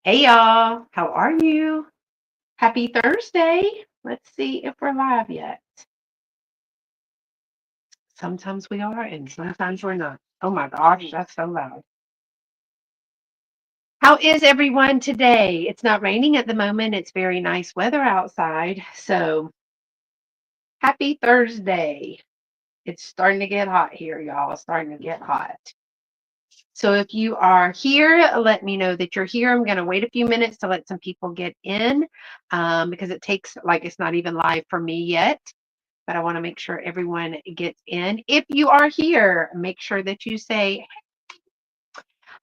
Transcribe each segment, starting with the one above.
Hey y'all, how are you? Happy Thursday. Let's see if we're live yet. Sometimes we are and sometimes we're not. Oh my gosh, that's so loud. How is everyone today? It's not raining at the moment. It's very nice weather outside. So happy Thursday. It's starting to get hot here, y'all. It's starting to get hot. So if you are here, let me know that you're here. I'm going to wait a few minutes to let some people get in because it takes, like, it's not even live for me yet. But I want to make sure everyone gets in. If you are here, make sure that you say,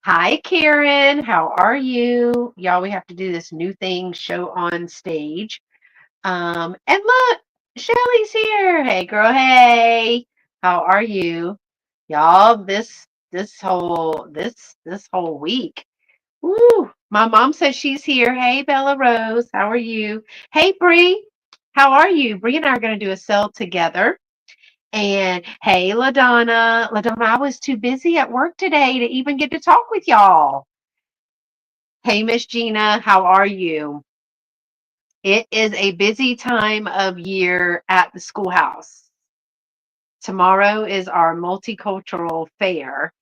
hi, Karen, how are you? Y'all, we have to do this new thing, show on stage. And look, Shelly's here. Hey, girl, hey, how are you? Y'all, this whole week. Woo! My mom says she's here. Hey, Bella Rose, how are you? Hey, Bree, how are you? Bree and I are going to do a sell together. And hey, LaDonna. LaDonna, I was too busy at work today to even get to talk with y'all. Hey, Miss Gina, how are you? It is a busy time of year at the schoolhouse. Tomorrow is our multicultural fair.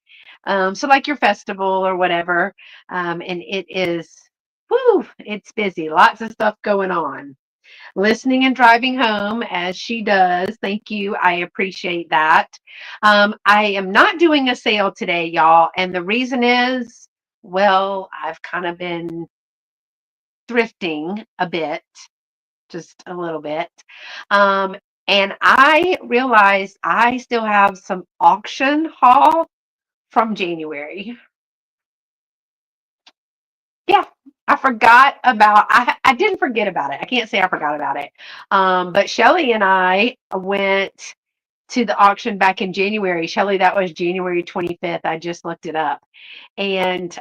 So like your festival or whatever. And it is, whoo, it's busy. Lots of stuff going on. Listening and driving home as she does. Thank you. I appreciate that. I am not doing a sale today, y'all. And the reason is, well, I've kind of been thrifting a bit, just a little bit. Um, and I realized I still have some auction haul from January. Yeah, I forgot about I didn't forget about it. I can't say I forgot about it. But Shelly and I went to the auction back in January. Shelly, that was January 25th. I just looked it up. And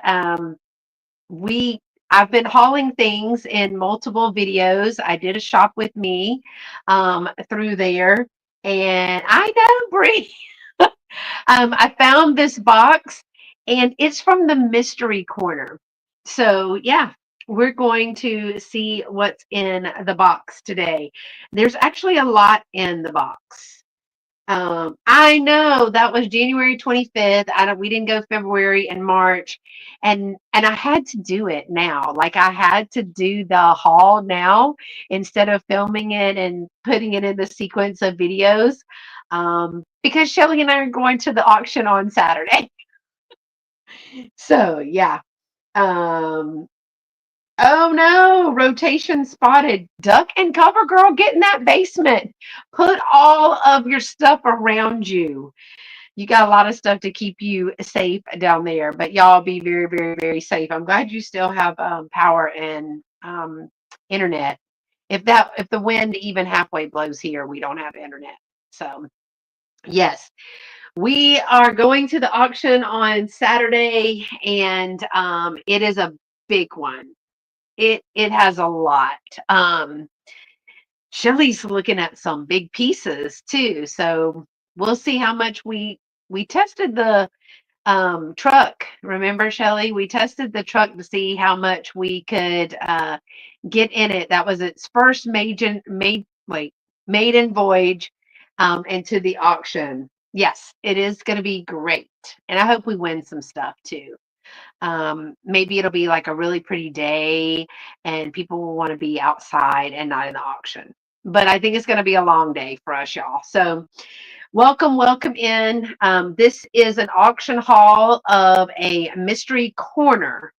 we I've been hauling things in multiple videos. I did a shop with me through there. And I know, Bree. I found this box and it's from the mystery corner. So, yeah, we're going to see what's in the box today. There's actually a lot in the box. I know that was January 25th. We didn't go February and March, and I had to do it now. Like I had to do the haul now instead of filming it and putting it in the sequence of videos. Because Shelly and I are going to the auction on Saturday. So yeah. Um, oh no, rotation spotted. Duck and cover, girl. Get in that basement. Put all of your stuff around you. You got a lot of stuff to keep you safe down there, but y'all be very, very, very safe. I'm glad you still have power and internet. If the wind even halfway blows here, we don't have internet. So yes, we are going to the auction on Saturday, and it is a big one. It has a lot. Shelly's looking at some big pieces too, so we'll see how much we tested the truck. Remember, Shelly? We tested the truck to see how much we could get in it. That was its first maiden voyage into the auction. Yes, it is going to be great, and I hope we win some stuff too. Maybe it'll be like a really pretty day, and people will want to be outside and not in the auction. But I think it's going to be a long day for us, y'all. So welcome, welcome in. This is an auction haul of a mystery corner.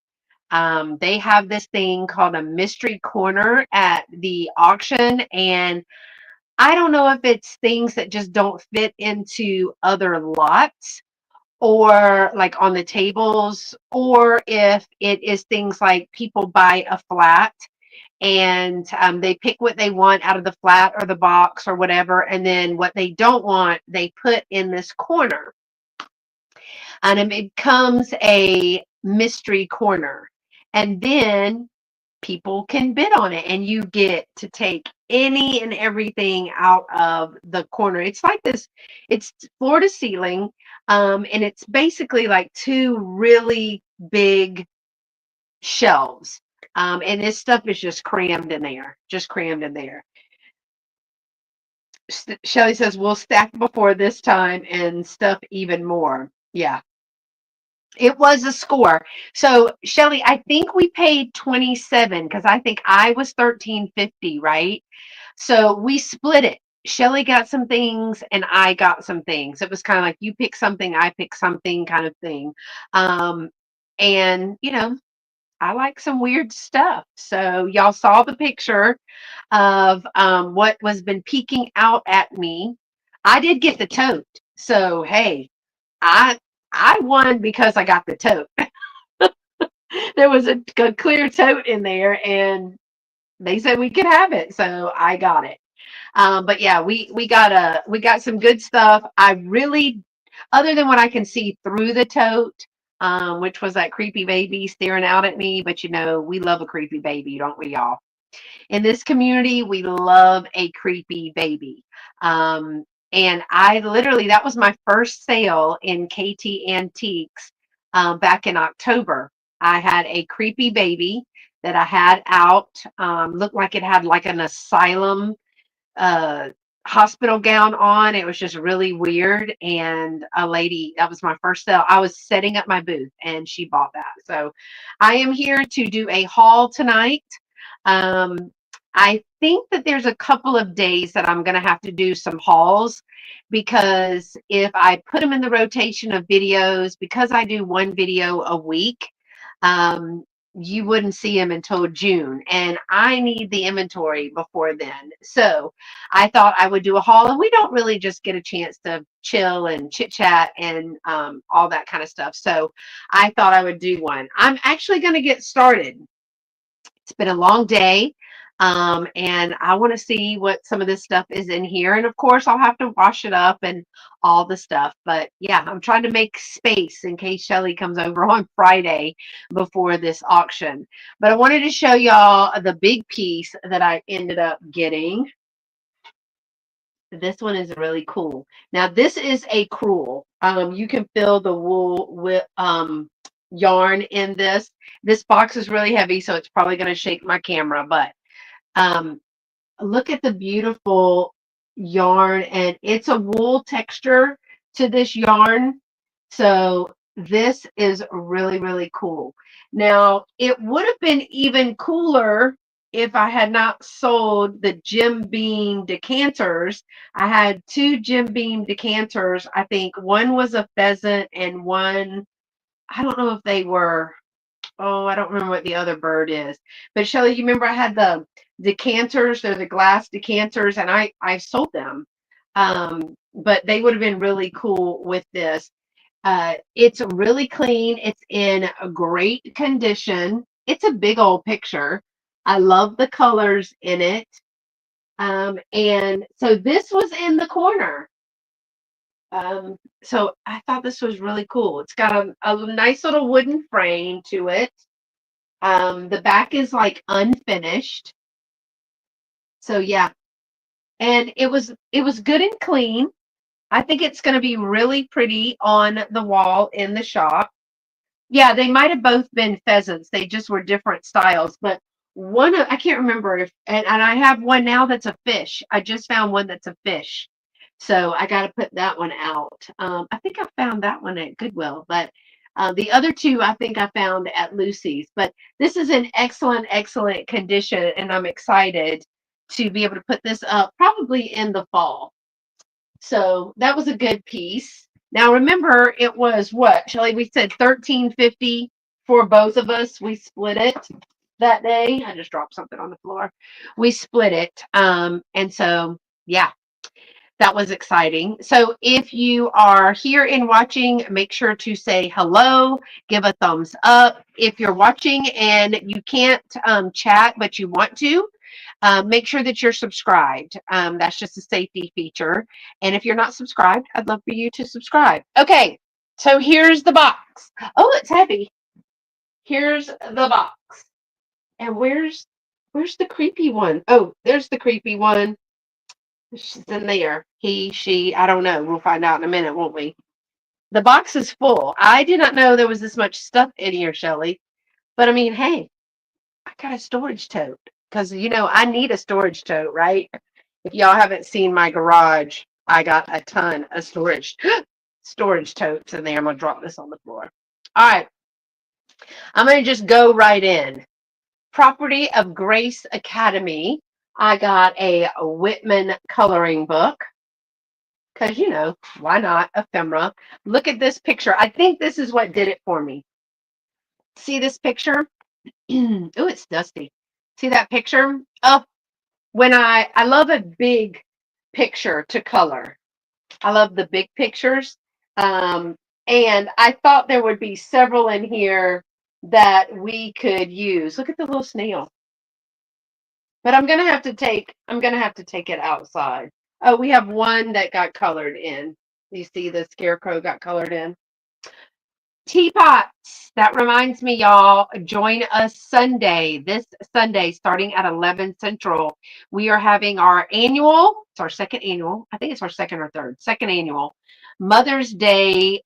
They have this thing called a mystery corner at the auction, and I don't know if it's things that just don't fit into other lots or like on the tables, or if it is things like people buy a flat and they pick what they want out of the flat or the box or whatever, and then what they don't want they put in this corner, and it becomes a mystery corner, and then people can bid on it and you get to take any and everything out of the corner. It's like this, it's floor to ceiling, and it's basically like two really big shelves. And this stuff is just crammed in there, just crammed in there. Shelly says, we'll stack before this time and stuff even more. Yeah, it was a score. So Shelly, I think we paid 27 because I think I was 13.50, right? So we split it. Shelly got some things and I got some things. It was kind of like you pick something, I pick something kind of thing. Um, and I like some weird stuff. So y'all saw the picture of what was been peeking out at me. I did get the tote. So hey, I I won because I got the tote. There was a clear tote in there and they said we could have it. So I got it. But yeah, we got some good stuff. I really, other than what I can see through the tote, which was that creepy baby staring out at me. But we love a creepy baby, don't we, y'all? In this community, we love a creepy baby. And I literally, that was my first sale in KT Antiques back in October. I had a creepy baby that I had out, looked like it had like an asylum uh, hospital gown on. It was just really weird. And a lady, that was my first sale. I was setting up my booth and she bought that. So I am here to do a haul tonight. Um, I think that there's a couple of days that I'm going to have to do some hauls because if I put them in the rotation of videos, because I do one video a week, um, you wouldn't see them until June, and I need the inventory before then. So I thought I would do a haul, and we don't really just get a chance to chill and chit chat and all that kind of stuff. So I thought I would do one. I'm actually going to get started. It's been a long day. And I want to see what some of this stuff is in here. And of course, I'll have to wash it up and all the stuff. But yeah, I'm trying to make space in case Shelly comes over on Friday before this auction. But I wanted to show y'all the big piece that I ended up getting. This one is really cool. Now, this is a crewel. You can fill the wool with yarn in this. This box is really heavy, so it's probably going to shake my camera, but um, look at the beautiful yarn, and it's a wool texture to this yarn. So this is really, really cool. Now, it would have been even cooler if I had not sold the Jim Beam decanters. I had two Jim Beam decanters. I think one was a pheasant and one, I don't know if they were, oh, I don't remember what the other bird is. But Shelly, you remember I had the decanters, they're the glass decanters, and I sold them. But they would have been really cool with this. It's really clean. It's in a great condition. It's a big old picture. I love the colors in it. And so this was in the corner. So I thought this was really cool. It's got a nice little wooden frame to it. The back is like unfinished. So yeah, and it was good and clean. I think it's going to be really pretty on the wall in the shop. Yeah, they might have both been pheasants. They just were different styles. But I can't remember if, and I have one now that's a fish. I just found one that's a fish. So I got to put that one out. I think I found that one at Goodwill, but the other two I think I found at Lucy's. But this is in excellent, excellent condition, and I'm excited to be able to put this up probably in the fall. So that was a good piece. Now remember, it was what, Shelly? We said 13.50 for both of us. We split it that day. I just dropped something on the floor. We split it. And so yeah, that was exciting. So if you are here and watching, make sure to say hello, give a thumbs up. If you're watching and you can't chat, but you want to, make sure that you're subscribed. That's just a safety feature. And if you're not subscribed, I'd love for you to subscribe. Okay, so here's the box. Oh, it's heavy. Here's the box. And where's the creepy one? Oh, there's the creepy one. She's in there. He, she, I don't know. We'll find out in a minute, won't we? The box is full. I did not know there was this much stuff in here, Shelly. But I mean, hey, got a storage tote because I need a storage tote, right? If y'all haven't seen my garage, I got a ton of storage totes in there. I'm gonna drop this on the floor. All right, I'm gonna just go right in. Property of Grace Academy. I got a Whitman coloring book because why not ephemera? Look at this picture. I think this is what did it for me. See this picture? Oh, it's dusty. See that picture? Oh, when I love a big picture to color. I love the big pictures. Um, and I thought there would be several in here that we could use. Look at the little snail. But I'm gonna have to take it outside. Oh, we have one that got colored in. You see the scarecrow got colored in. Teapots. That reminds me, y'all, join us this Sunday, starting at 11 Central. We are having it's our second annual, I think it's our second annual Mother's Day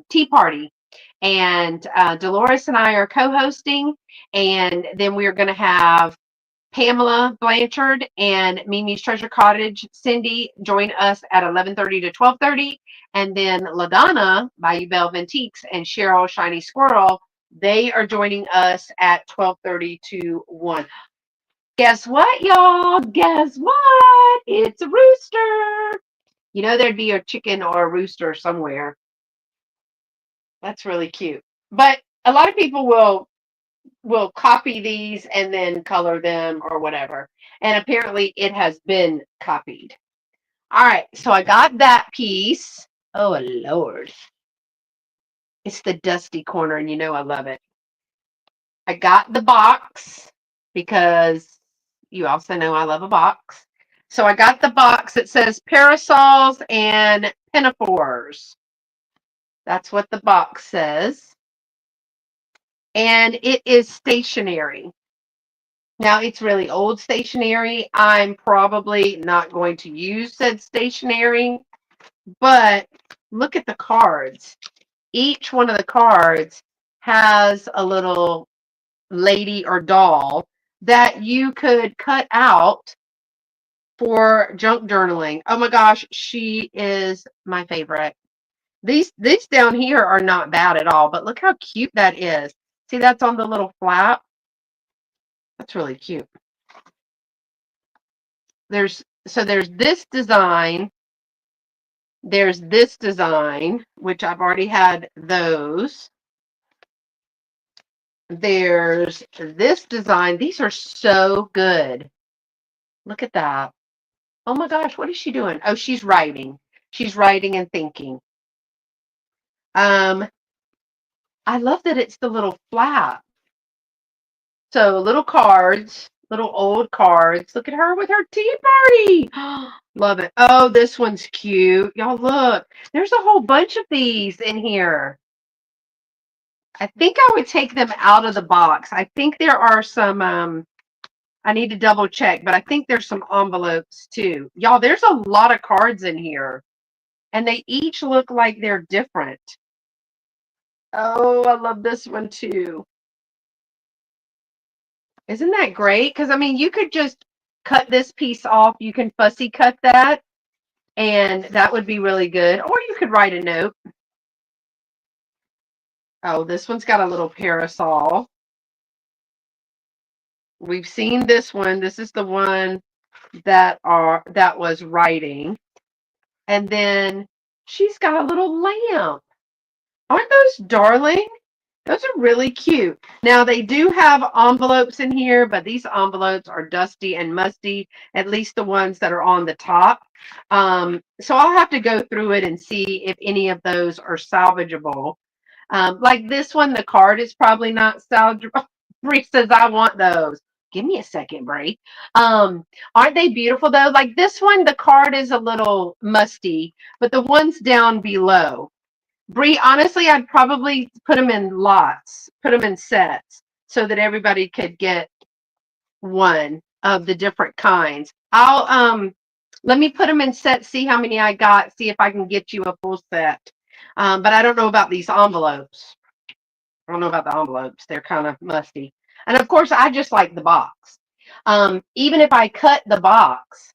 tea party. And Dolores and I are co-hosting, and then we are going to have Pamela Blanchard and Mimi's Treasure Cottage, Cindy, join us at 11:30 to 12:30. And then LaDonna, Bayou Belle Antiques, and Cheryl Shiny Squirrel, they are joining us at 12:30 to 1. Guess what, y'all? Guess what? It's a rooster. There'd be a chicken or a rooster somewhere. That's really cute. But a lot of people will copy these and then color them or whatever. And apparently it has been copied. All right, so I got that piece. Oh, Lord. It's the dusty corner, and I love it. I got the box because you also know I love a box. So I got the box that says parasols and pinafores. That's what the box says. And it is stationary. Now, it's really old stationery. I'm probably not going to use said stationery, but look at the cards. Each one of the cards has a little lady or doll that you could cut out for junk journaling. Oh my gosh, she is my favorite. These down here are not bad at all, but look how cute that is. See, that's on the little flap. That's really cute. There's this design. There's this design, which I've already had those. There's this design. These are so good. Look at that. Oh my gosh, what is she doing? Oh, she's writing. She's writing and thinking. Um, I love that it's the little flap. So little cards, little old cards. Look at her with her tea party. Love it. Oh, this one's cute. Y'all look. There's a whole bunch of these in here. I think I would take them out of the box. I think there are some, I need to double check, but I think there's some envelopes too. Y'all, there's a lot of cards in here, and they each look like they're different. Oh, I love this one too. Isn't that great? Because, I mean, you could just cut this piece off. You can fussy cut that, and that would be really good. Or you could write a note. Oh, this one's got a little parasol. We've seen this one. This is the one that was writing. And then she's got a little lamp. Aren't those darling? Those are really cute. Now, they do have envelopes in here, but these envelopes are dusty and musty, at least the ones that are on the top. So I'll have to go through it and see if any of those are salvageable. Like this one, the card is probably not salvageable. Bree says, I want those. Give me a second, Bray. Aren't they beautiful though? Like this one, the card is a little musty, but the ones down below. Bree, honestly, I'd probably put them in lots, put them in sets so that everybody could get one of the different kinds. I'll let me put them in sets, see how many I got, see if I can get you a full set. But I don't know about these envelopes. I don't know about the envelopes. They're kind of musty. And of course, I just like the box. Even if I cut the box,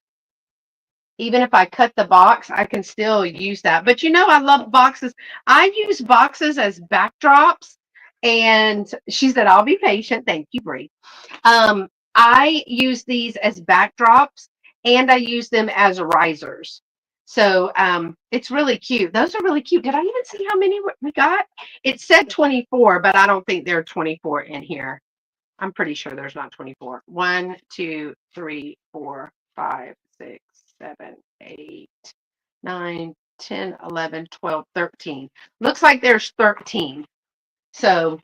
even if I cut the box, I can still use that. But you know, I love boxes. I use boxes as backdrops. And she said, I'll be patient. Thank you, Bree. I use these as backdrops and I use them as risers. So it's really cute. Those are really cute. Did I even see how many we got? It said 24, but I don't think there are 24 in here. I'm pretty sure there's not 24. 1, 2, 3, 4, 5, 6, 7, 8, 9, 10, 11, 12, 13. Looks like there's 13. So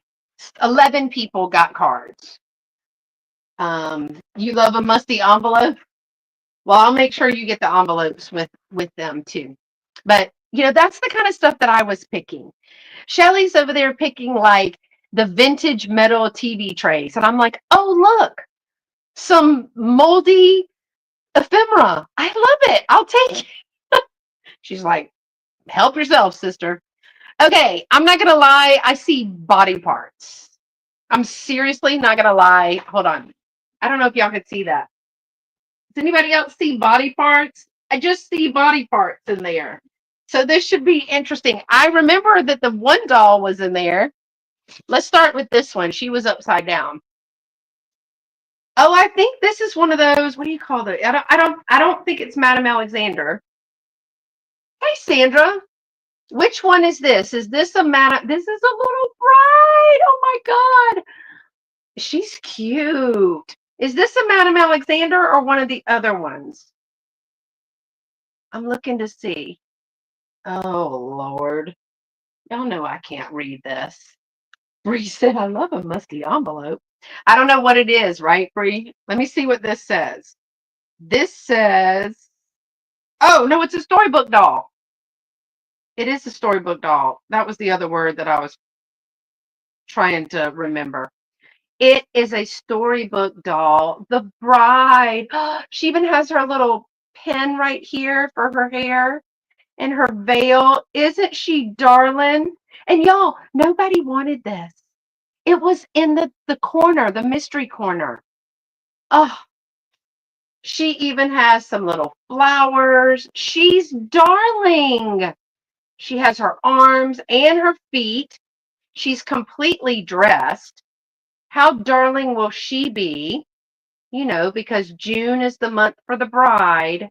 11 people got cards. You love a musty envelope? Well, I'll make sure you get the envelopes with them too. But you know, that's the kind of stuff that I was picking. Shelly's over there picking like the vintage metal TV trays, and I'm like, oh look, some moldy ephemera. I love it. I'll take it. She's like, help yourself, sister. Okay, I'm not gonna lie. I see body parts. I'm seriously not gonna lie. Hold on. I don't know if y'all could see that. Does anybody else see body parts? I just see body parts in there. So this should be interesting. I remember that the one doll was in there. Let's start with this one. She was upside down. Oh, I think this is one of those. What do you call it? I don't think it's Madame Alexander. Hey, Sandra. Which one is this? Is this a Madame? This is a little bride. Oh my God. She's cute. Is this a Madame Alexander or one of the other ones? I'm looking to see. Oh, Lord. Y'all know I can't read this. Bree said, I love a musty envelope. I don't know what it is, right, Bree? Let me see what this says. This says, oh, no, it's a storybook doll. It is a storybook doll. That was the other word that I was trying to remember. It is a storybook doll. The bride. She even has her little pin right here for her hair and her veil. Isn't she darling? And y'all, nobody wanted this. It was in the corner, the mystery corner. Oh, she even has some little flowers. She's darling. She has her arms and her feet. She's completely dressed. How darling will she be? You know, because June is the month for the bride.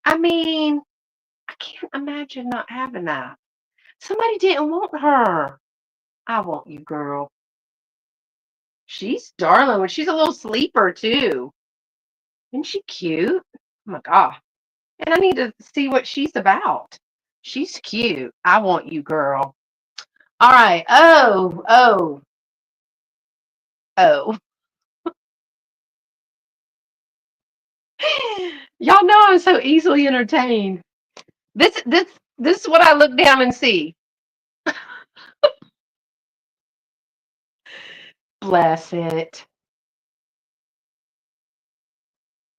I mean, I can't imagine not having that. Somebody didn't want her. I want you, girl. She's darling. She's a little sleeper, too. Isn't she cute? Oh my God. And I need to see what she's about. She's cute. I want you, girl. All right. Oh. Y'all know I'm so easily entertained. This is what I look down and see. Bless it.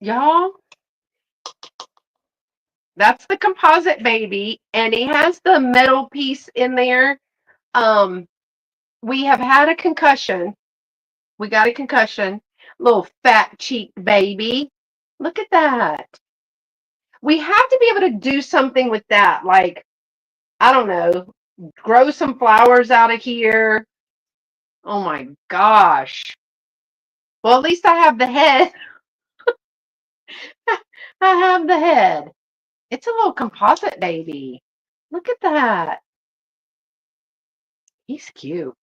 Y'all, that's the composite baby, and he has the metal piece in there. Um, we have had a concussion. We got a concussion. Little fat cheek baby. Look at that. We have to be able to do something with that. Like, I don't know, grow some flowers out of here. Oh my gosh. Well, at least I have the head. I have the head. It's a little composite baby. Look at that. He's cute.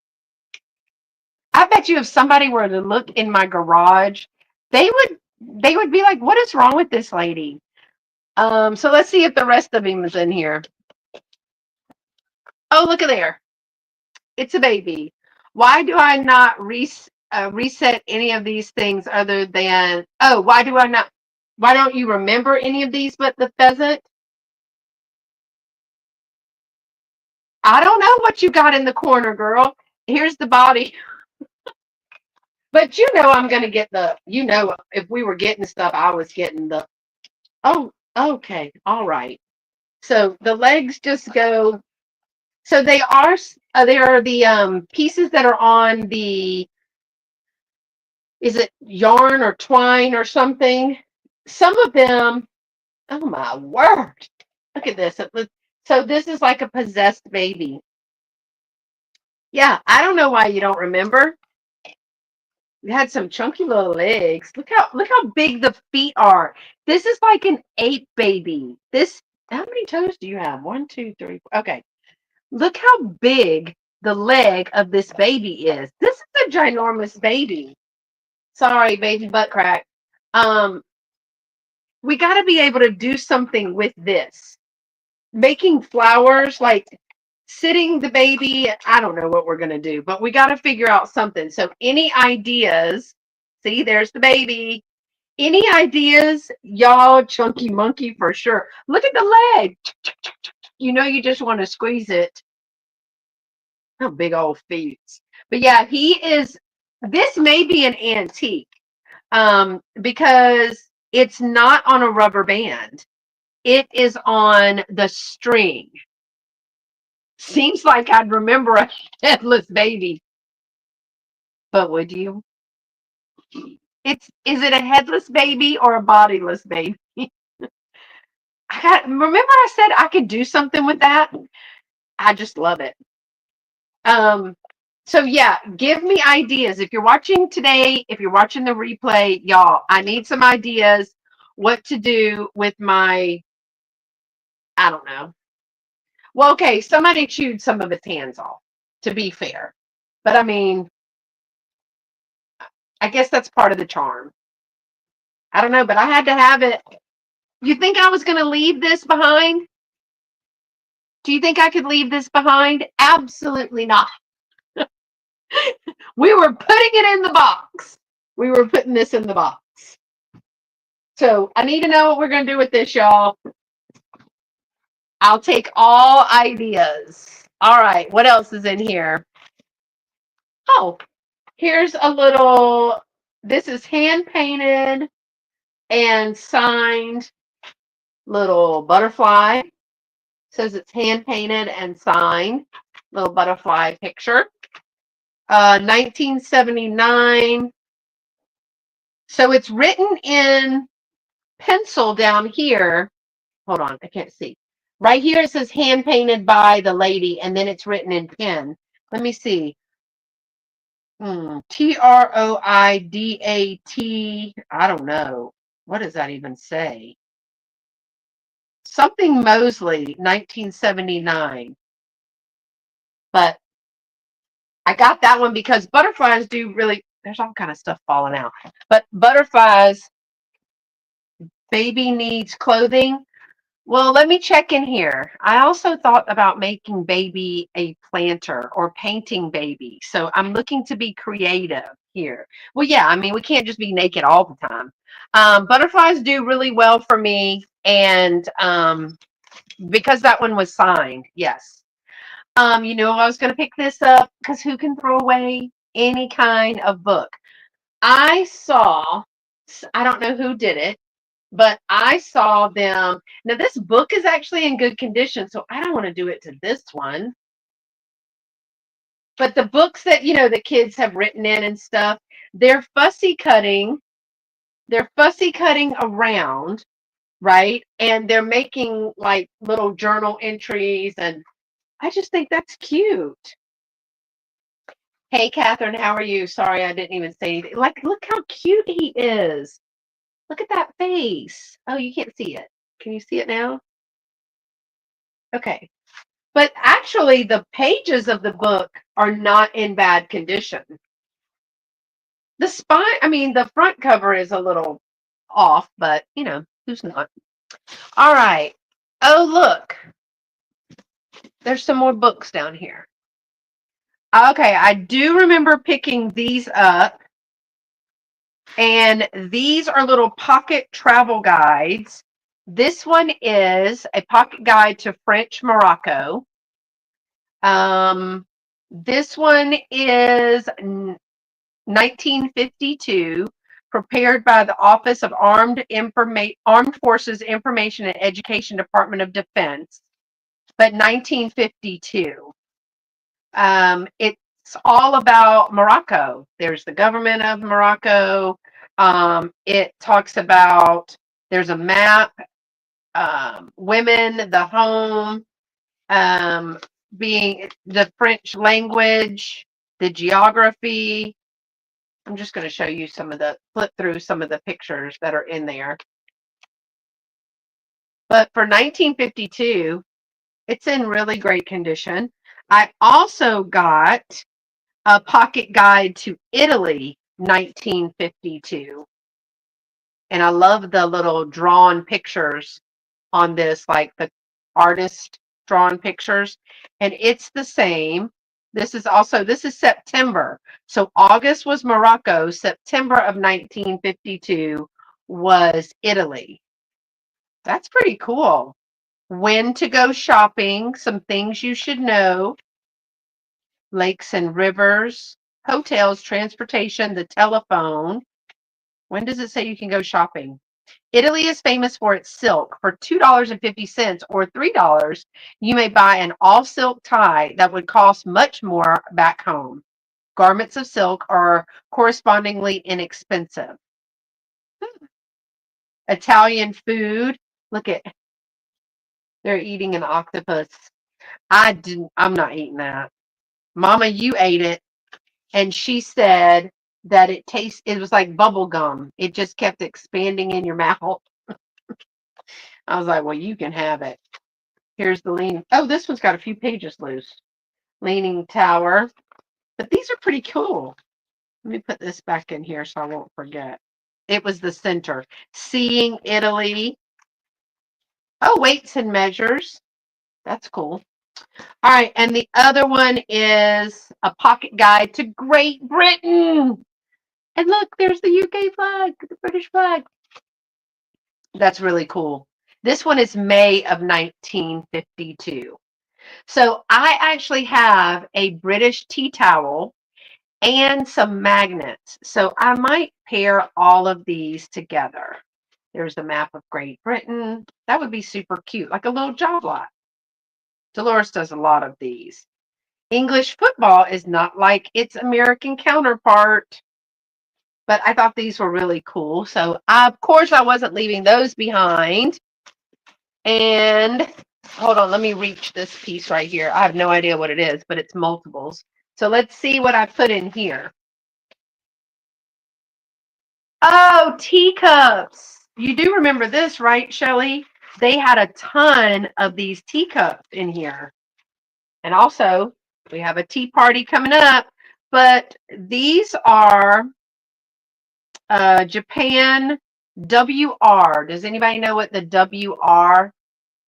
I bet you if somebody were to look in my garage, they would be like, what is wrong with this lady? So let's see if the rest of him is in here. Oh, look at there. It's a baby. Why do I not reset any of these things other than, oh, why do I not, why don't you remember any of these but the pheasant? I don't know what you got in the corner, girl. Here's the body. But you know I'm going to get if we were getting stuff, I was getting oh, okay, all right. So the legs just go, so they are the pieces that are on is it yarn or twine or something? Some of them, oh my word. Look at this. So this is like a possessed baby. Yeah, I don't know why you don't remember. It had some chunky little legs. Look how big the feet are. This is like an ape baby. This how many toes do you have? One, two, three, four. Okay. Look how big the leg of this baby is. This is a ginormous baby. Sorry, baby butt crack. Um, we got to be able to do something with this. Making flowers, like sitting the baby. I don't know what we're going to do, but we got to figure out something. So, any ideas? See, there's the baby. Any ideas, y'all? Chunky monkey for sure. Look at the leg. You know, you just want to squeeze it. Oh, big old feet. But yeah, he is. This may be an antique because it's not on a rubber band. It is on the string. Seems like I'd remember a headless baby, but would you? Is it a headless baby or a bodiless baby? Remember I said I could do something with that. I just love it. Um, so yeah, give me ideas. If you're watching today, if you're watching the replay, y'all, I need some ideas what to do with my, I don't know. Well, okay, somebody chewed some of its hands off, to be fair. But I mean, I guess that's part of the charm. I don't know, but I had to have it. You think I was going to leave this behind? Do you think I could leave this behind? Absolutely not. We were putting it in the box. We were putting this in the box. So I need to know what we're going to do with this, y'all. I'll take all ideas. All right. What else is in here? Oh, here's a little, this is hand painted and signed little butterfly. Says it's hand painted and signed. Little butterfly picture. 1979. So it's written in pencil down here. Hold on, I can't see. Right here it says hand painted by the lady, and then it's written in pen. Let me see. Troidat. I don't know. What does that even say? Something Mosley, 1979. But I got that one because butterflies do really, there's all kind of stuff falling out. But butterflies, baby needs clothing. Well, let me check in here. I also thought about making baby a planter or painting baby. So I'm looking to be creative here. Well, yeah, I mean, we can't just be naked all the time. Butterflies do really well for me. And because that one was signed, yes. I was going to pick this up because who can throw away any kind of book? I saw, I don't know who did it, but I saw them. Now, this book is actually in good condition, so I don't want to do it to this one. But the books that, the kids have written in and stuff, they're fussy cutting. They're fussy cutting around, right? And they're making like little journal entries. And I just think that's cute. Hey, Catherine, how are you? Sorry, I didn't even say anything. Like, look how cute he is. Look at that face. Oh, you can't see it. Can you see it now? Okay. But actually, the pages of the book are not in bad condition. The spine, I mean, the front cover is a little off, but, who's not? All right. Oh, look. There's some more books down here. Okay, I do remember picking these up. And these are little pocket travel guides. This one is a pocket guide to French Morocco. This one is 1952, prepared by the Office of Armed Forces Information and Education, Department of Defense, but 1952. It's all about Morocco. There's the government of Morocco. It talks about, there's a map, women, the home, um, being the French language, the geography. I'm just going to show you flip through some of the pictures that are in there. But for 1952, it's in really great condition. I also got a pocket guide to Italy, 1952. And I love the little drawn pictures on this, like the artist drawn pictures. And it's the same. This is September. So August was Morocco. September of 1952 was Italy. That's pretty cool. When to go shopping, some things you should know, lakes and rivers, hotels, transportation, the telephone. When does it say you can go shopping? Italy is famous for its silk. For $2.50 or $3, you may buy an all silk tie that would cost much more back home. Garments of silk are correspondingly inexpensive. Italian food. Look at, they're eating an octopus. I'm not eating that. Mama, you ate it. And she said that it was like bubble gum. It just kept expanding in your mouth. I was like, well, you can have it. Here's the leaning. Oh, this one's got a few pages loose. Leaning tower. But these are pretty cool. Let me put this back in here so I won't forget. It was the center. Seeing Italy. Oh, weights and measures. That's cool. All right, and the other one is a pocket guide to Great Britain. And look, there's the UK flag, the British flag. That's really cool. This one is May of 1952. So I actually have a British tea towel and some magnets. So I might pair all of these together. There's the map of Great Britain. That would be super cute, like a little job lot. Dolores does a lot of these. English football is not like its American counterpart, but I thought these were really cool. So, of course, I wasn't leaving those behind. And hold on, let me reach this piece right here. I have no idea what it is, but it's multiples. So let's see what I put in here. Oh, teacups. You do remember this, right, Chellee? They had a ton of these teacups in here. And also, we have a tea party coming up, but these are Japan WR. Does anybody know what the WR?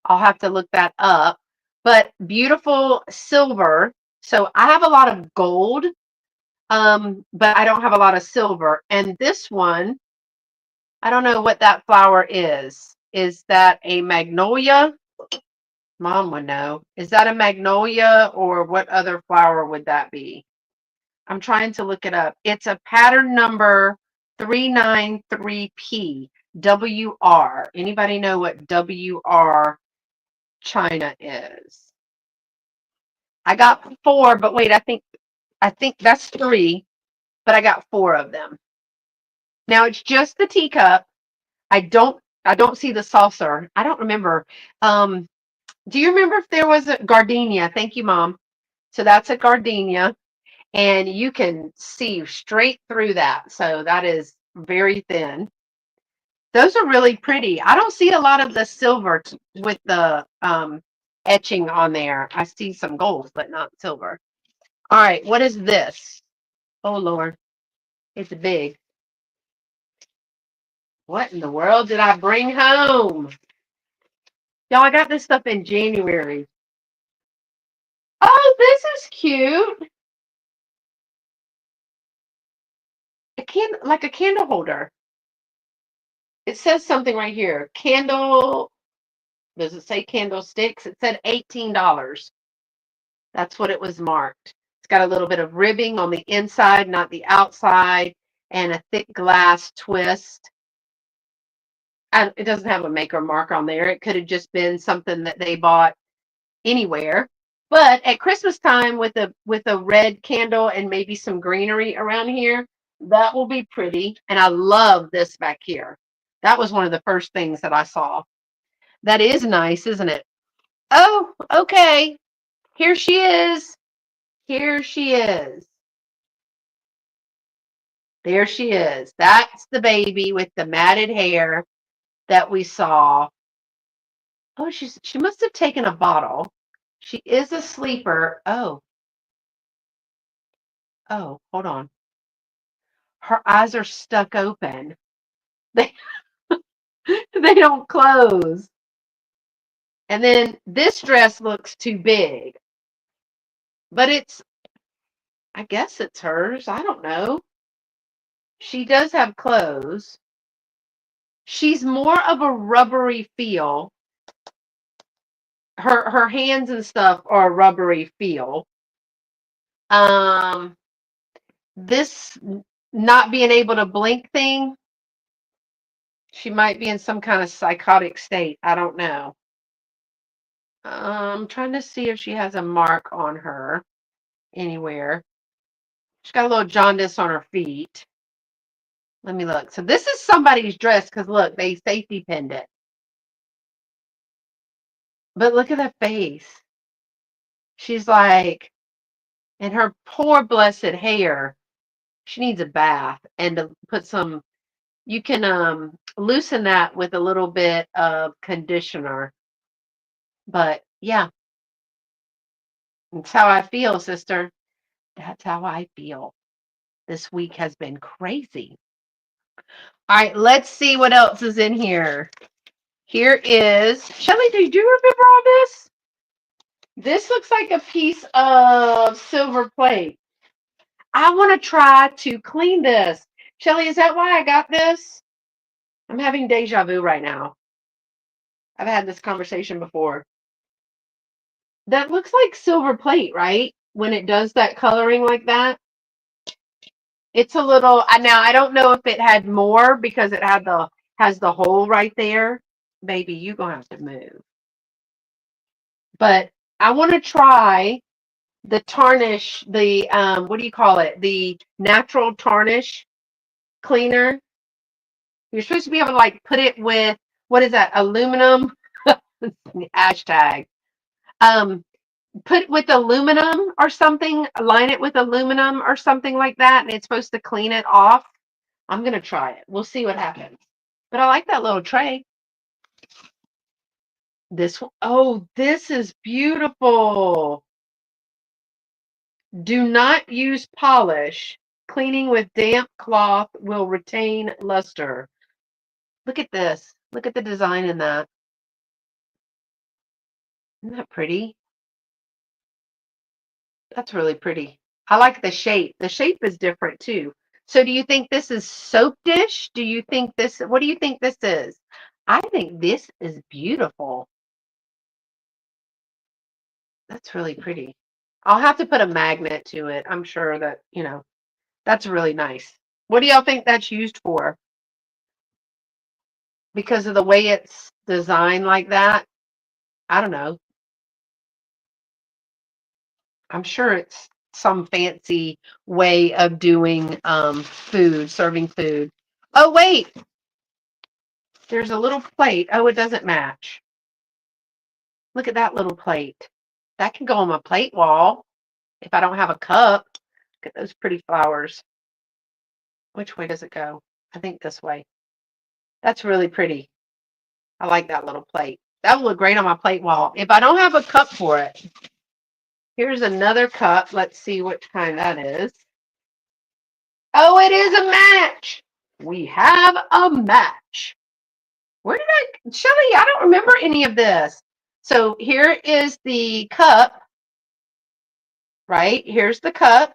I'll have to look that up. But beautiful silver. So I have a lot of gold, but I don't have a lot of silver. And this one, I don't know what that flower is. Is that a magnolia? Mom would know. Is that a magnolia, or what other flower would that be? I'm trying to look it up. It's a pattern number 393P, WR. Anybody know what WR China is? I got 4, but wait, I think that's 3, but I got 4 of them. Now it's just the teacup. I don't see the saucer. I don't remember. Do you remember if there was a gardenia? Thank you, Mom. So that's a gardenia, and you can see straight through that. So that is very thin. Those are really pretty. I don't see a lot of the silver with the etching on there. I see some gold, but not silver. All right, what is this? Oh, Lord, it's big. What in the world did I bring home? Y'all, I got this stuff in January. Oh, this is cute. Like a candle holder. It says something right here. Candle, does it say candlesticks? It said $18. That's what it was marked. It's got a little bit of ribbing on the inside, not the outside, and a thick glass twist. And it doesn't have a maker mark on there. It could have just been something that they bought anywhere. But at Christmas time with a red candle and maybe some greenery around here, that will be pretty. And I love this back here. That was one of the first things that I saw. That is nice, isn't it? Oh, okay. Here she is. Here she is. There she is. That's the baby with the matted hair that we saw. Oh, she must have taken a bottle. She is a sleeper. Oh, oh, hold on. Her eyes are stuck open. They they don't close. And then this dress looks too big. But I guess it's hers. I don't know. She does have clothes. She's more of a rubbery feel. Her hands and stuff are a rubbery feel. Um, this not being able to blink thing, she might be in some kind of psychotic state. I don't know. I'm trying to see if she has a mark on her anywhere. She's got a little jaundice on her feet. Let me look. So this is somebody's dress because look, they safety pinned it. But look at that face. She's like, and her poor blessed hair. She needs a bath and to put some. You can loosen that with a little bit of conditioner. But yeah, that's how I feel, sister. That's how I feel. This week has been crazy. All right, let's see what else is in here. Here is Chellee. Do you remember all this? This looks like a piece of silver plate. I want to try to clean this. Chellee, is that why I got this? I'm having deja vu right now. I've had this conversation before. That looks like silver plate, right? When it does that coloring like that. It's a little now I don't know if it had more because it had the has the hole right there. Baby, you gonna have to move. But I want to try the tarnish, the what do you call it? The natural tarnish cleaner. You're supposed to be able to like put it with what is that? Aluminum hashtag. Um, put with aluminum or something, line it with aluminum or something like that, and it's supposed to clean it off. I'm gonna try it. We'll see what happens. But I like that little tray. This one, oh, this is beautiful. Do not use polish. Cleaning with damp cloth will retain luster. Look at this. Look at the design in that. Isn't that pretty? That's really pretty. I like the shape. The shape is different too. So do you think this is soap dish? Do you think this, what do you think this is? I think this is beautiful. That's really pretty. I'll have to put a magnet to it. I'm sure that, that's really nice. What do y'all think that's used for? Because of the way it's designed like that? I don't know. I'm sure it's some fancy way of doing food, serving food. Oh, wait, there's a little plate. Oh, it doesn't match. Look at that little plate. That can go on my plate wall if I don't have a cup. Look at those pretty flowers. Which way does it go? I think this way. That's really pretty. I like that little plate. That would look great on my plate wall. If I don't have a cup for it, here's another cup. Let's see which kind that is. Oh, it is a match. We have a match. Where did Chellee, I don't remember any of this. So here is the cup, right? Here's the cup.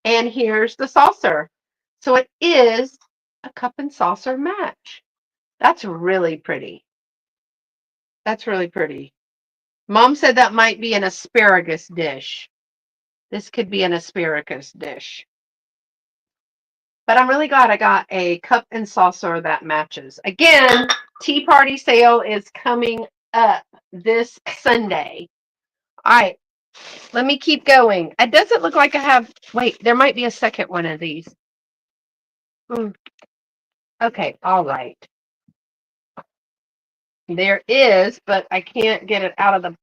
And here's the saucer. So it is a cup and saucer match. That's really pretty. That's really pretty. Mom said that might be an asparagus dish. This could be an asparagus dish. But I'm really glad I got a cup and saucer that matches. Again, tea party sale is coming up this Sunday. All right, let me keep going. It doesn't look like I have, wait, there might be a second one of these. Okay, all right. There is, but I can't get it out of the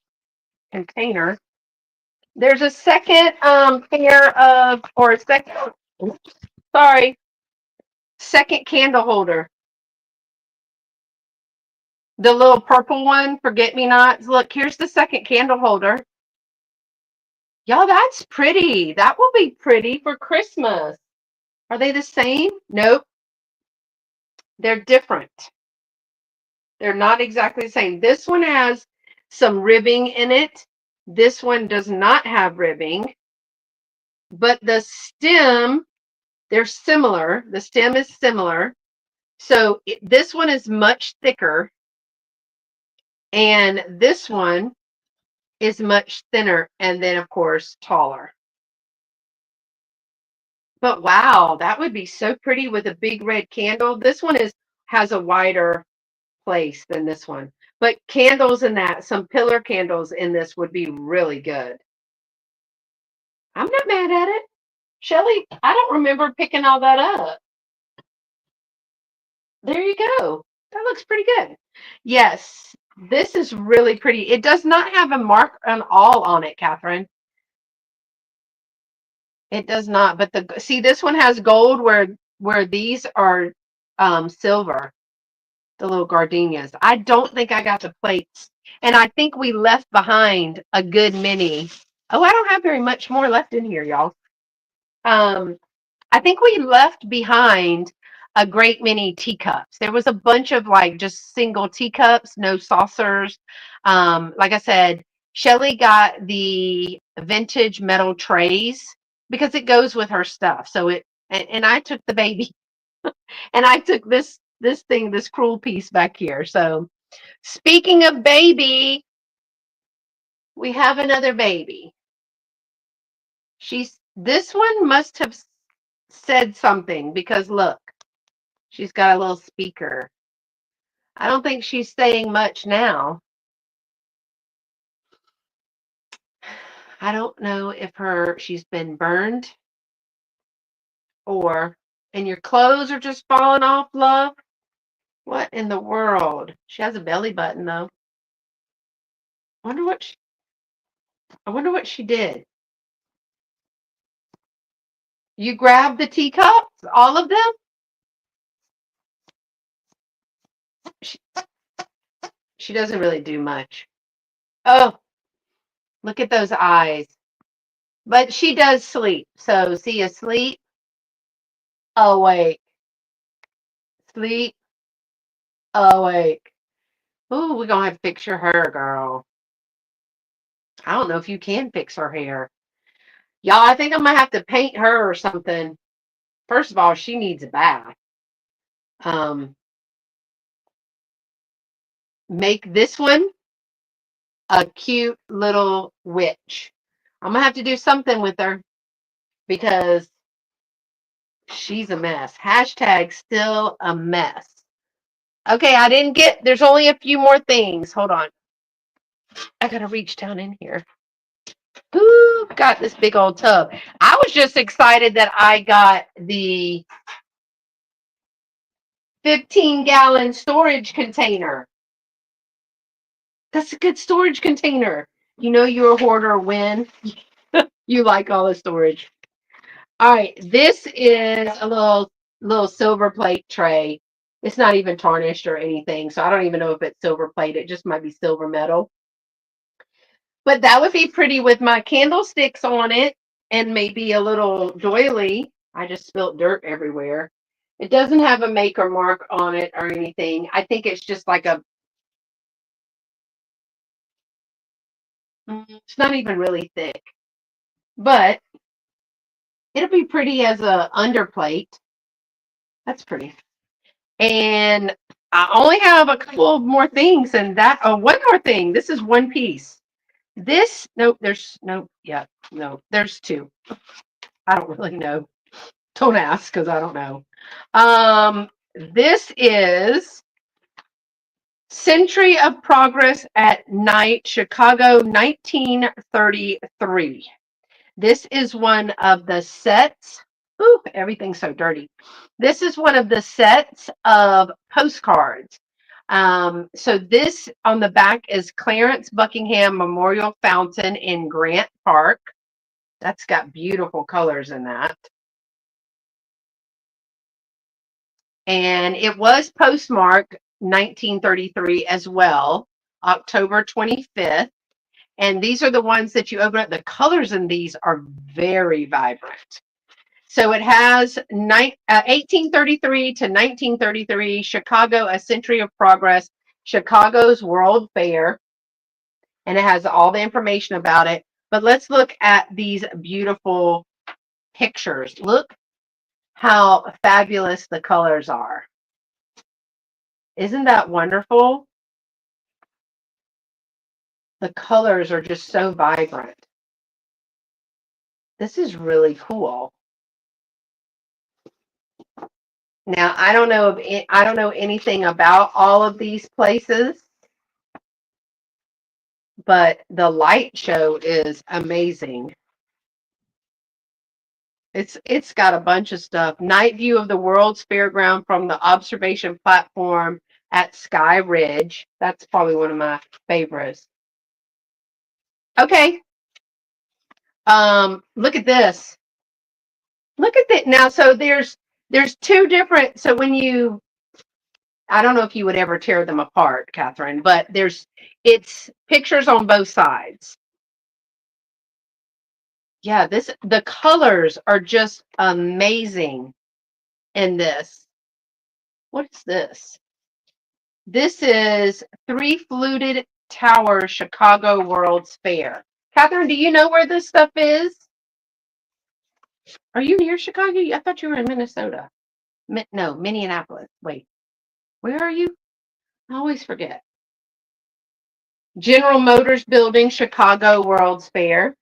container. There's a second pair of, or a second, sorry, second candle holder. The little purple one, forget me nots. Look, here's the second candle holder. Y'all, that's pretty. That will be pretty for Christmas. Are they the same? Nope. They're different. They're not exactly the same. This one has some ribbing in it. This one does not have ribbing, but the stem, they're similar. The stem is similar. So this one is much thicker, and this one is much thinner, and then, of course, taller. But wow, that would be so pretty with a big red candle. This one has a wider place than this one. But candles in that, some pillar candles in this would be really good. I'm not mad at it. Chellee, I don't remember picking all that up. There you go. That looks pretty good. Yes, this is really pretty. It does not have a mark on all on it, Catherine. It does not. But the see, this one has gold where these are silver. The little gardenias. I don't think I got the plates. And I think we left behind a good many. Oh, I don't have very much more left in here, y'all. Um, I think we left behind a great many teacups. There was a bunch of like just single teacups, no saucers. Like I said, Chellee got the vintage metal trays because it goes with her stuff. So and I took the baby and I took this thing, this cruel piece back here. So speaking of baby, we have another baby. This one must have said something because look, she's got a little speaker. I don't think she's saying much now. I don't know if she's been burned or and your clothes are just falling off, love. What in the world? She has a belly button though. Wonder what she, I wonder what she did. You grabbed the teacups, all of them? She, she doesn't really do much. Oh, look at those eyes. But she does sleep. So see, asleep, awake, sleep, awake. Ooh, we're gonna have to fix your hair, girl. I don't know if you can fix her hair. Y'all, I think I'm gonna have to paint her or something. First of all, she needs a bath. Um, make this one a cute little witch. I'm gonna have to do something with her because she's a mess. Hashtag still a mess. Okay, there's only a few more things. Hold on. I gotta reach down in here. Who got this big old tub? I was just excited that I got the 15-gallon storage container. That's a good storage container. You know you're a hoarder when you like all the storage. All right, this is a little silver plate tray. It's not even tarnished or anything, so I don't even know if it's silver plate. It just might be silver metal. But that would be pretty with my candlesticks on it and maybe a little doily. I just spilt dirt everywhere. It doesn't have a make or mark on it or anything. I think it's just like it's not even really thick, but it'll be pretty as a underplate. That's pretty. And I only have a couple more things and that, oh, one more thing. This is one piece. This, nope, there's, nope, yeah, no, there's two. I don't really know. Don't ask because I don't know. This is Century of Progress at Night, Chicago, 1933. This is one of the sets. Ooh, everything's so dirty. This is one of the sets of postcards. So this on the back is Clarence Buckingham Memorial Fountain in Grant Park. That's got beautiful colors in that. And it was postmarked 1933 as well, October 25th. And these are the ones that you open up. The colors in these are very vibrant. So it has 1833 to 1933, Chicago, A Century of Progress, Chicago's World Fair, and it has all the information about it. But let's look at these beautiful pictures. Look how fabulous the colors are. Isn't that wonderful? The colors are just so vibrant. This is really cool. Now, I don't know anything about all of these places, but the light show is amazing. It's got a bunch of stuff. Night view of the World's Fairground from the observation platform at Sky Ridge. That's probably one of my favorites. Okay. Look at this. Look at that. Now, so there's two different. So when you, I don't know if you would ever tear them apart, Catherine, but it's pictures on both sides. Yeah, the colors are just amazing in this. What is this? This is Three Fluted Towers, Chicago World's Fair. Catherine, do you know where this stuff is? Are you near Chicago? I thought you were in Minnesota. No, Minneapolis. Wait, where are you? I always forget. General Motors Building, Chicago World's Fair.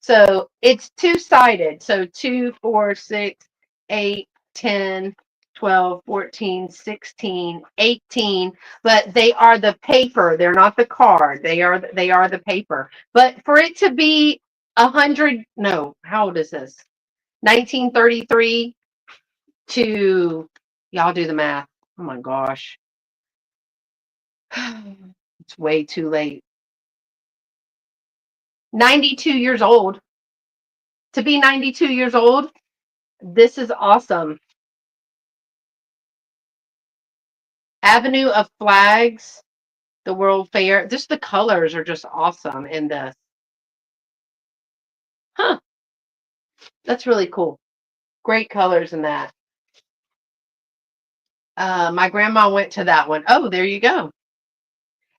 So it's two-sided. So 2, 4, 6, 8, 10, 12, 14, 16, 18. But they are the paper. They're not the card. They are the paper. But for it to be 100, no, how old is this? 1933 to, y'all do the math. Oh my gosh. It's way too late. 92 years old. To be 92 years old, this is awesome. Avenue of Flags, the World Fair. Just the colors are just awesome in this. Huh. That's really cool. Great colors in that. My grandma went to that one. Oh, there you go.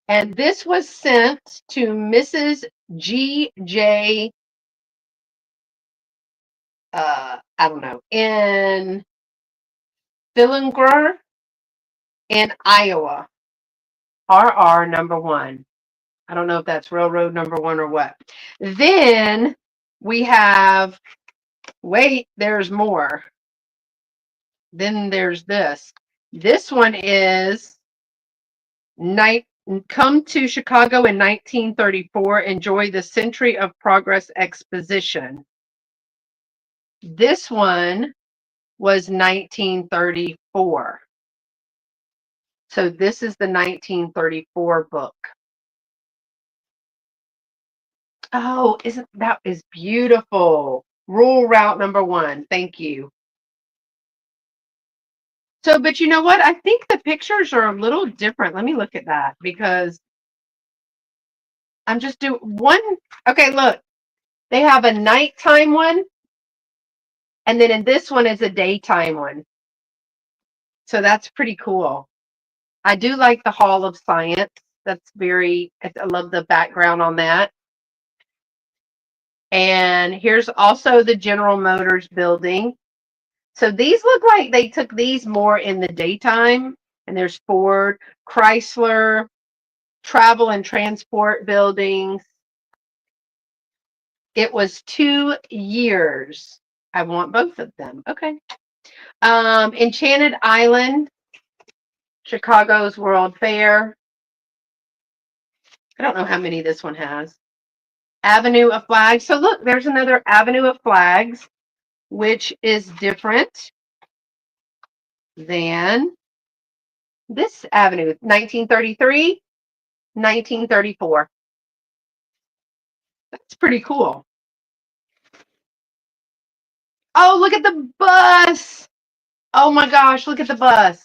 And this was sent to Mrs. G.J. I don't know, in Fillinger in Iowa. RR number 1. I don't know if that's railroad number 1 or what. Then we have, wait, there's more. Then there's this. This one is come to Chicago in 1934. Enjoy the Century of Progress Exposition. This one was 1934. So this is the 1934 book. Oh, isn't that is beautiful? Rural route number 1. Thank you. So, but you know what? I think the pictures are a little different. Let me look at that because I'm just doing one. Okay, look, they have a nighttime one, and then in this one is a daytime one. So that's pretty cool. I do like the Hall of Science. I love the background on that. And here's also the General Motors building. So these look like they took these more in the daytime. And there's Ford, Chrysler, Travel and Transport buildings. It was 2 years. I want both of them. Okay. Enchanted Island, Chicago's World Fair. I don't know how many this one has. Avenue of Flags. So look, there's another Avenue of Flags, which is different than this avenue. 1933, 1934. That's pretty cool. Oh, look at the bus. Oh my gosh, look at the bus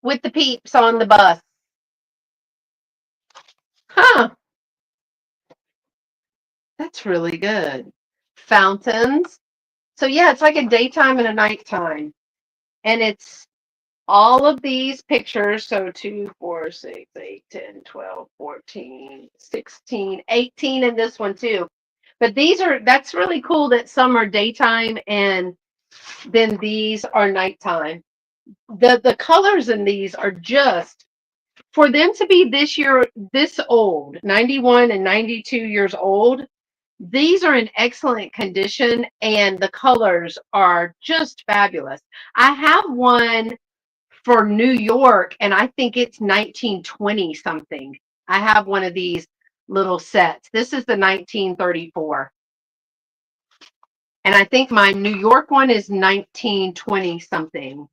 with the peeps on the bus. Huh, that's really good. Fountains. So yeah, it's like a daytime and a nighttime. And it's all of these pictures. So 2, 4, 6, 8, 10, 12, 14, 16, 18, and this one too. But that's really cool that some are daytime and then these are nighttime. The colors in these are just for them to be this old, 91 and 92 years old. These are in excellent condition and the colors are just fabulous. I have one for New York and I think it's 1920 something. I have one of these little sets. This is the 1934. And I think my New York one is 1920 something.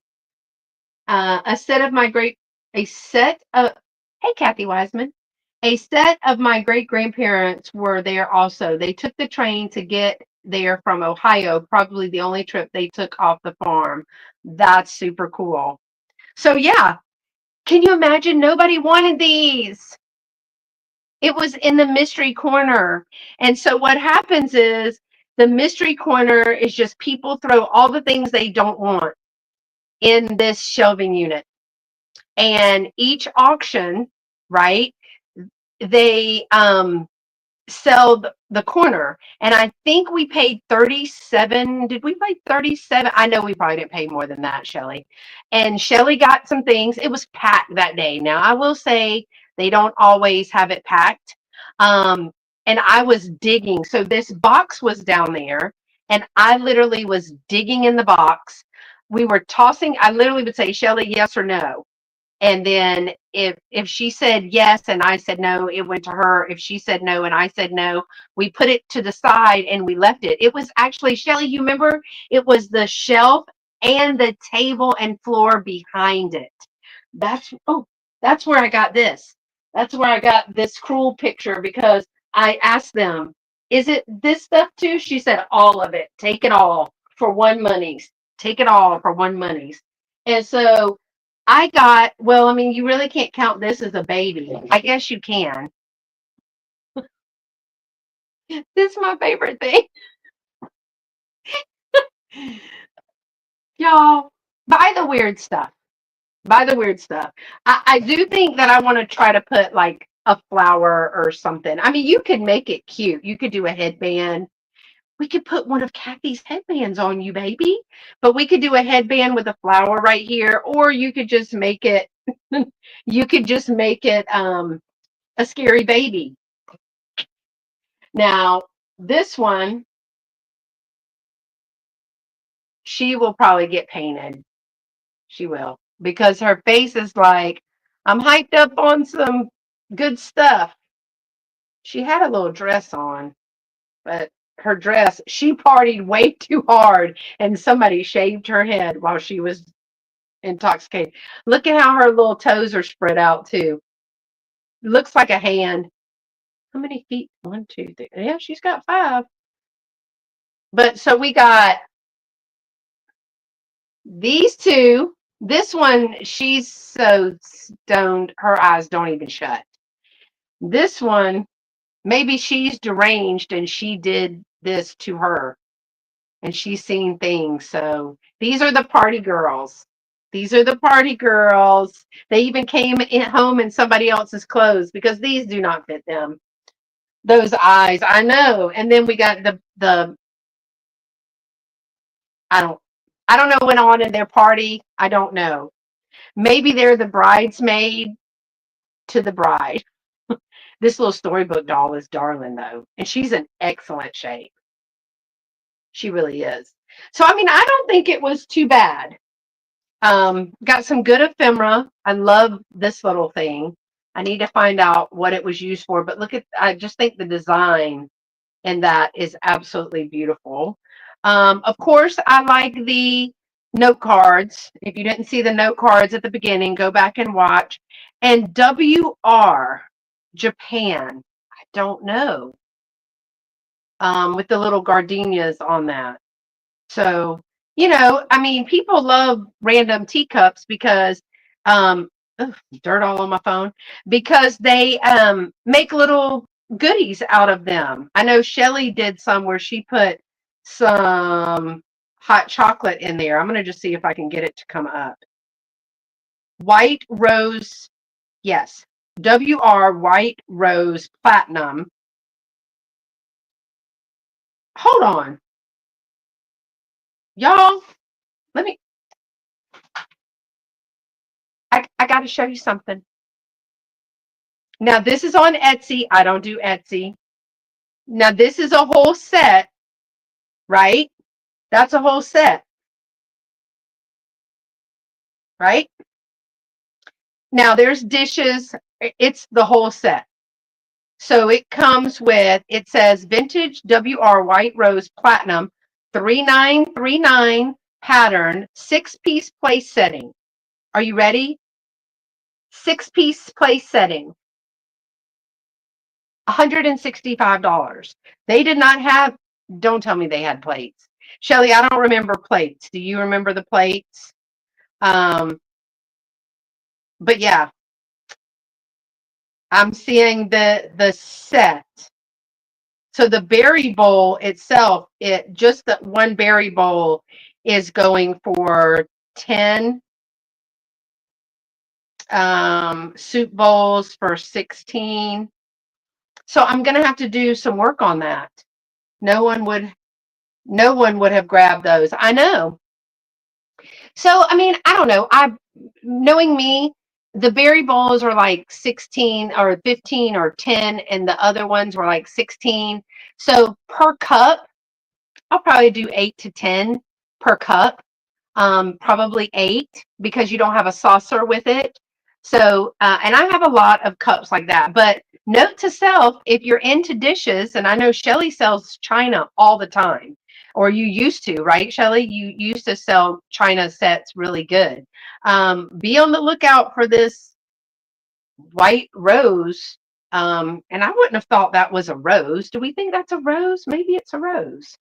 A set of my great, a set of, hey, Kathy Wiseman, a set of my great grandparents were there also. They took the train to get there from Ohio, probably the only trip they took off the farm. That's super cool. So, yeah, can you imagine? Nobody wanted these. It was in the mystery corner. And so, what happens is the mystery corner is just people throw all the things they don't want in this shelving unit. And each auction, right, they sell the corner. And I think we paid 37. Did we pay 37? I know we probably didn't pay more than that, Chellee. And Chellee got some things. It was packed that day. Now, I will say they don't always have it packed. Um, and I was digging. So this box was down there, and I literally was digging in the box. We were tossing. I literally would say, Chellee, yes or no. And then if she said yes and I said no, it went to her. If she said no and I said no, we put it to the side and we left it. It was actually, Chellee, you remember, it was the shelf and the table and floor behind it. That's where I got this. That's where I got this cruel picture because I asked them, is it this stuff too? She said, all of it. Take it all for one monies. Take it all for one monies. And so I got, well, I mean, you really can't count this as a baby. I guess you can. This is my favorite thing. Y'all, buy the weird stuff. Buy the weird stuff. I do think that I want to try to put like a flower or something. I mean, you could make it cute. You could do a headband. We could put one of Kathy's headbands on you, baby. But we could do a headband with a flower right here, or you could just make it, you could just make it a scary baby. Now, this one, she will probably get painted. She will. Because her face is like, I'm hyped up on some good stuff. She had a little dress on, but her dress, she partied way too hard and somebody shaved her head while she was intoxicated. Look at how her little toes are spread out too. Looks like a hand. How many feet? 1, 2, 3. Yeah, she's got 5. But so we got these two. This one, she's so stoned, her eyes don't even shut. This one, maybe she's deranged and she did this to her and she's seen things. So these are the party girls. These are the party girls. They even came in home in somebody else's clothes because these do not fit them. Those eyes, I know. And then we got the I don't I don't know what went on in their party. I don't know. Maybe they're the bridesmaid to the bride. This little storybook doll is darling though, and she's in excellent shape. She really is. So I mean, I don't think it was too bad. Got some good ephemera. I love this little thing. I need to find out what it was used for, but I just think the design and that is absolutely beautiful. Of course, I like the note cards. If you didn't see the note cards at the beginning, go back and watch. And WR Japan, I don't know, with the little gardenias on that. So, I mean, people love random teacups because, um, ugh, dirt all on my phone, because they make little goodies out of them. I know Chellee did some where she put some hot chocolate in there. I'm going to just see if I can get it to come up. White Rose, yes, WR White Rose Platinum. Hold on, y'all. Let me, I got to show you something. Now, this is on Etsy. I don't do Etsy. Now, this is a whole set, right? That's a whole set, right? Now, there's dishes. It's the whole set. So it comes with, it says Vintage WR White Rose Platinum 3939 pattern, 6-piece place setting. Are you ready? 6-piece place setting. $165. They did not have, don't tell me they had plates. Chellee, I don't remember plates. Do you remember the plates? Um, but yeah, I'm seeing the set. So the berry bowl itself, it just that one berry bowl is going for 10, soup bowls for 16. So I'm gonna have to do some work on that. No one would no one would have grabbed those. I know. So, I mean, I don't know. Knowing me, the berry bowls are like 16 or 15 or 10, and the other ones were like 16. So per cup, I'll probably do 8 to 10 per cup. Probably 8 because you don't have a saucer with it. So, and I have a lot of cups like that. But note to self, if you're into dishes, and I know Chellee sells china all the time, or you used to, right, Chellee? You used to sell china sets really good. Be on the lookout for this white rose. And I wouldn't have thought that was a rose. Do we think that's a rose? Maybe it's a rose.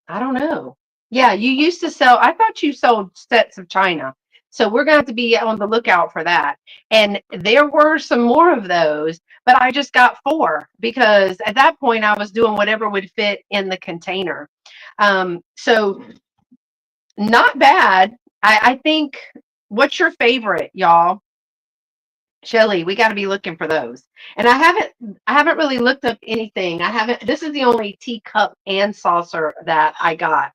I don't know. Yeah, you used to sell, I thought you sold sets of china. So we're going to have to be on the lookout for that. And there were some more of those, but I just got 4 because at that point I was doing whatever would fit in the container. So not bad. I think, what's your favorite, y'all? Chellee, we got to be looking for those. And I haven't really looked up anything. This is the only teacup and saucer that I got.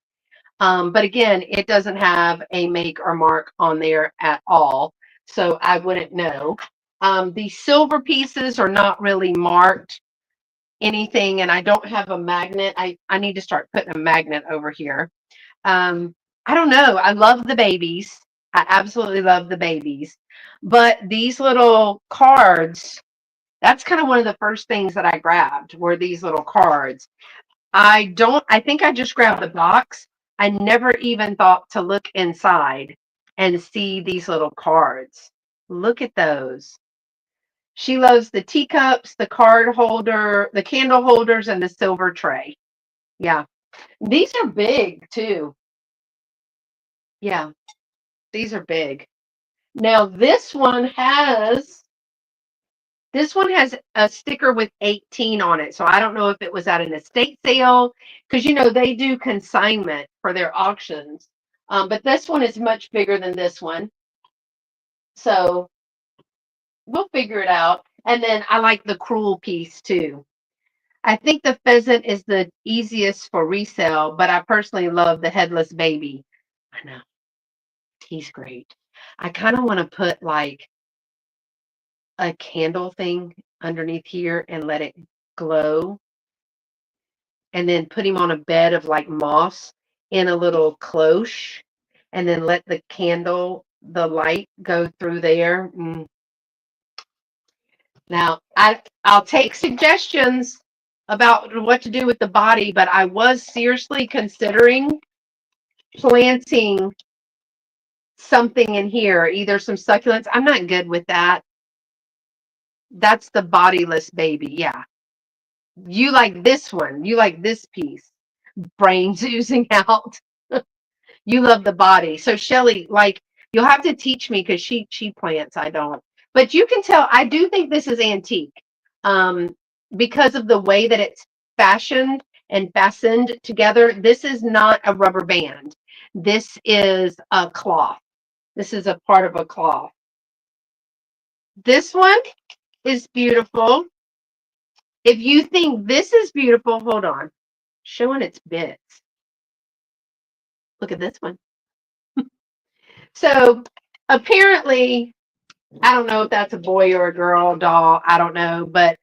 But again, it doesn't have a make or mark on there at all. So I wouldn't know. The silver pieces are not really marked anything, and I don't have a magnet. I need to start putting a magnet over here. Um, I don't know. I love the babies. I absolutely love the babies. But these little cards, that's kind of one of the first things that I grabbed were these little cards. I think I just grabbed the box. I never even thought to look inside and see these little cards. Look at those. She loves the teacups, the card holder, the candle holders, and the silver tray. Yeah. These are big too. Yeah, these are big. Now this one has a sticker with 18 on it. So I don't know if it was at an estate sale because they do consignment for their auctions. But this one is much bigger than this one. So we'll figure it out. And then I like the cruel piece too. I think the pheasant is the easiest for resale, but I personally love the headless baby. I know, he's great. I kind of want to put like a candle thing underneath here and let it glow, and then put him on a bed of like moss in a little cloche and then let the candle, the light go through there. Now, I'll take suggestions about what to do with the body, but I was seriously considering planting something in here, either some succulents. I'm not good with that. That's the bodiless baby. Yeah. You like this one. You like this piece. Brains oozing out. You love the body. So Chellee, like you'll have to teach me because she plants, I don't. But you can tell I do think this is antique. Um, because of the way that it's fashioned and fastened together. This is not a rubber band. This is a cloth. This is a part of a cloth. This one is beautiful. If you think this is beautiful, hold on. Showing its bits. Look at this one. So apparently, I don't know if that's a boy or a girl doll. I don't know, but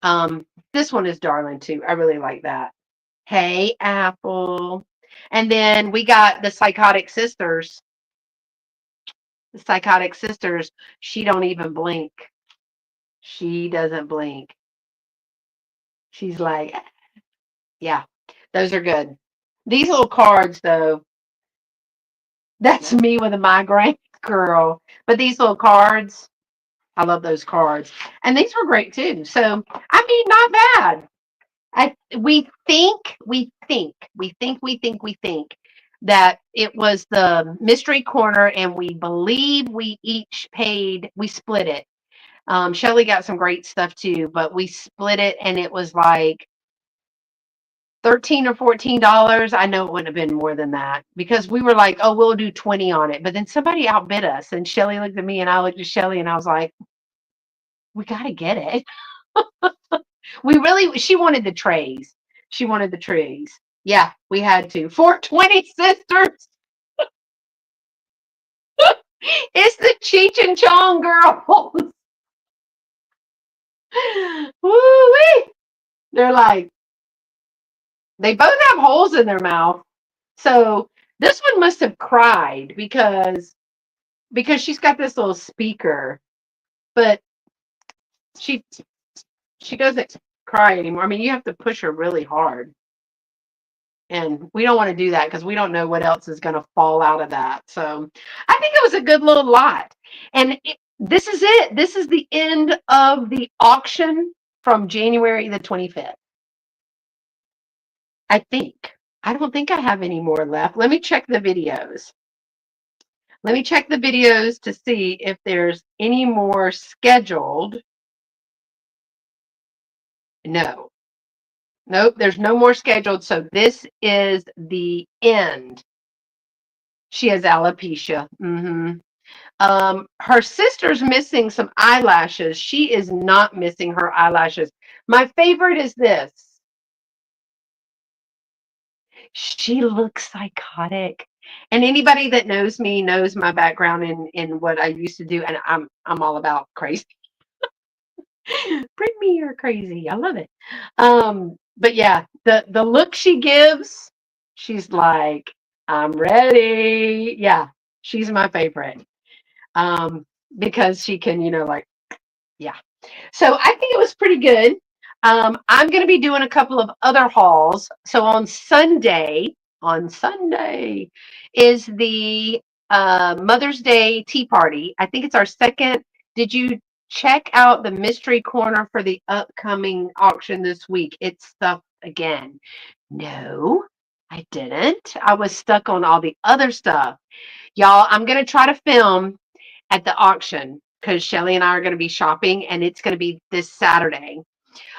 um, this one is darling too. I really like that. Hey, Apple. And then we got the Psychotic Sisters. The Psychotic Sisters. She don't even blink. She doesn't blink. She's like, yeah, those are good. These little cards, though, that's me with a migraine, girl. But these little cards, I love those cards. And these were great too. So, I mean, not bad. We think that it was the mystery corner, and we believe we each paid, we split it. Chellee got some great stuff too, but we split it and it was like 13 or $14. I know it wouldn't have been more than that because we were like, oh, we'll do 20 on it. But then somebody outbid us, and Chellee looked at me and I looked at Chellee and I was like, we got to get it. She wanted the trays. She wanted the trays. Yeah, we had to. 420 sisters. It's the Cheech and Chong girls. Woo-wee. They're like, they both have holes in their mouth. So this one must have cried because she's got this little speaker, but she she doesn't cry anymore. I mean, you have to push her really hard. And we don't want to do that because we don't know what else is going to fall out of that. So I think it was a good little lot. And this is it. This is the end of the auction from January the 25th. I think. I don't think I have any more left. Let me check the videos. Let me check the videos to see if there's any more scheduled. No. Nope, there's no more scheduled. So this is the end. She has alopecia. Her sister's missing some eyelashes. She is not missing her eyelashes. My favorite is this. She looks psychotic. And anybody that knows me knows my background in what I used to do, and I'm all about crazy. Bring me your crazy. I love it. But yeah, the look she gives, she's like, I'm ready. Yeah, she's my favorite. Because she can, like, yeah. So I think it was pretty good. I'm going to be doing a couple of other hauls. So on Sunday is the Mother's Day tea party. I think it's our second. Did you check out the mystery corner for the upcoming auction this week? It's stuff again. No, I didn't. I was stuck on all the other stuff. Y'all, I'm going to try to film at the auction because Chellee and I are going to be shopping, and it's going to be this Saturday.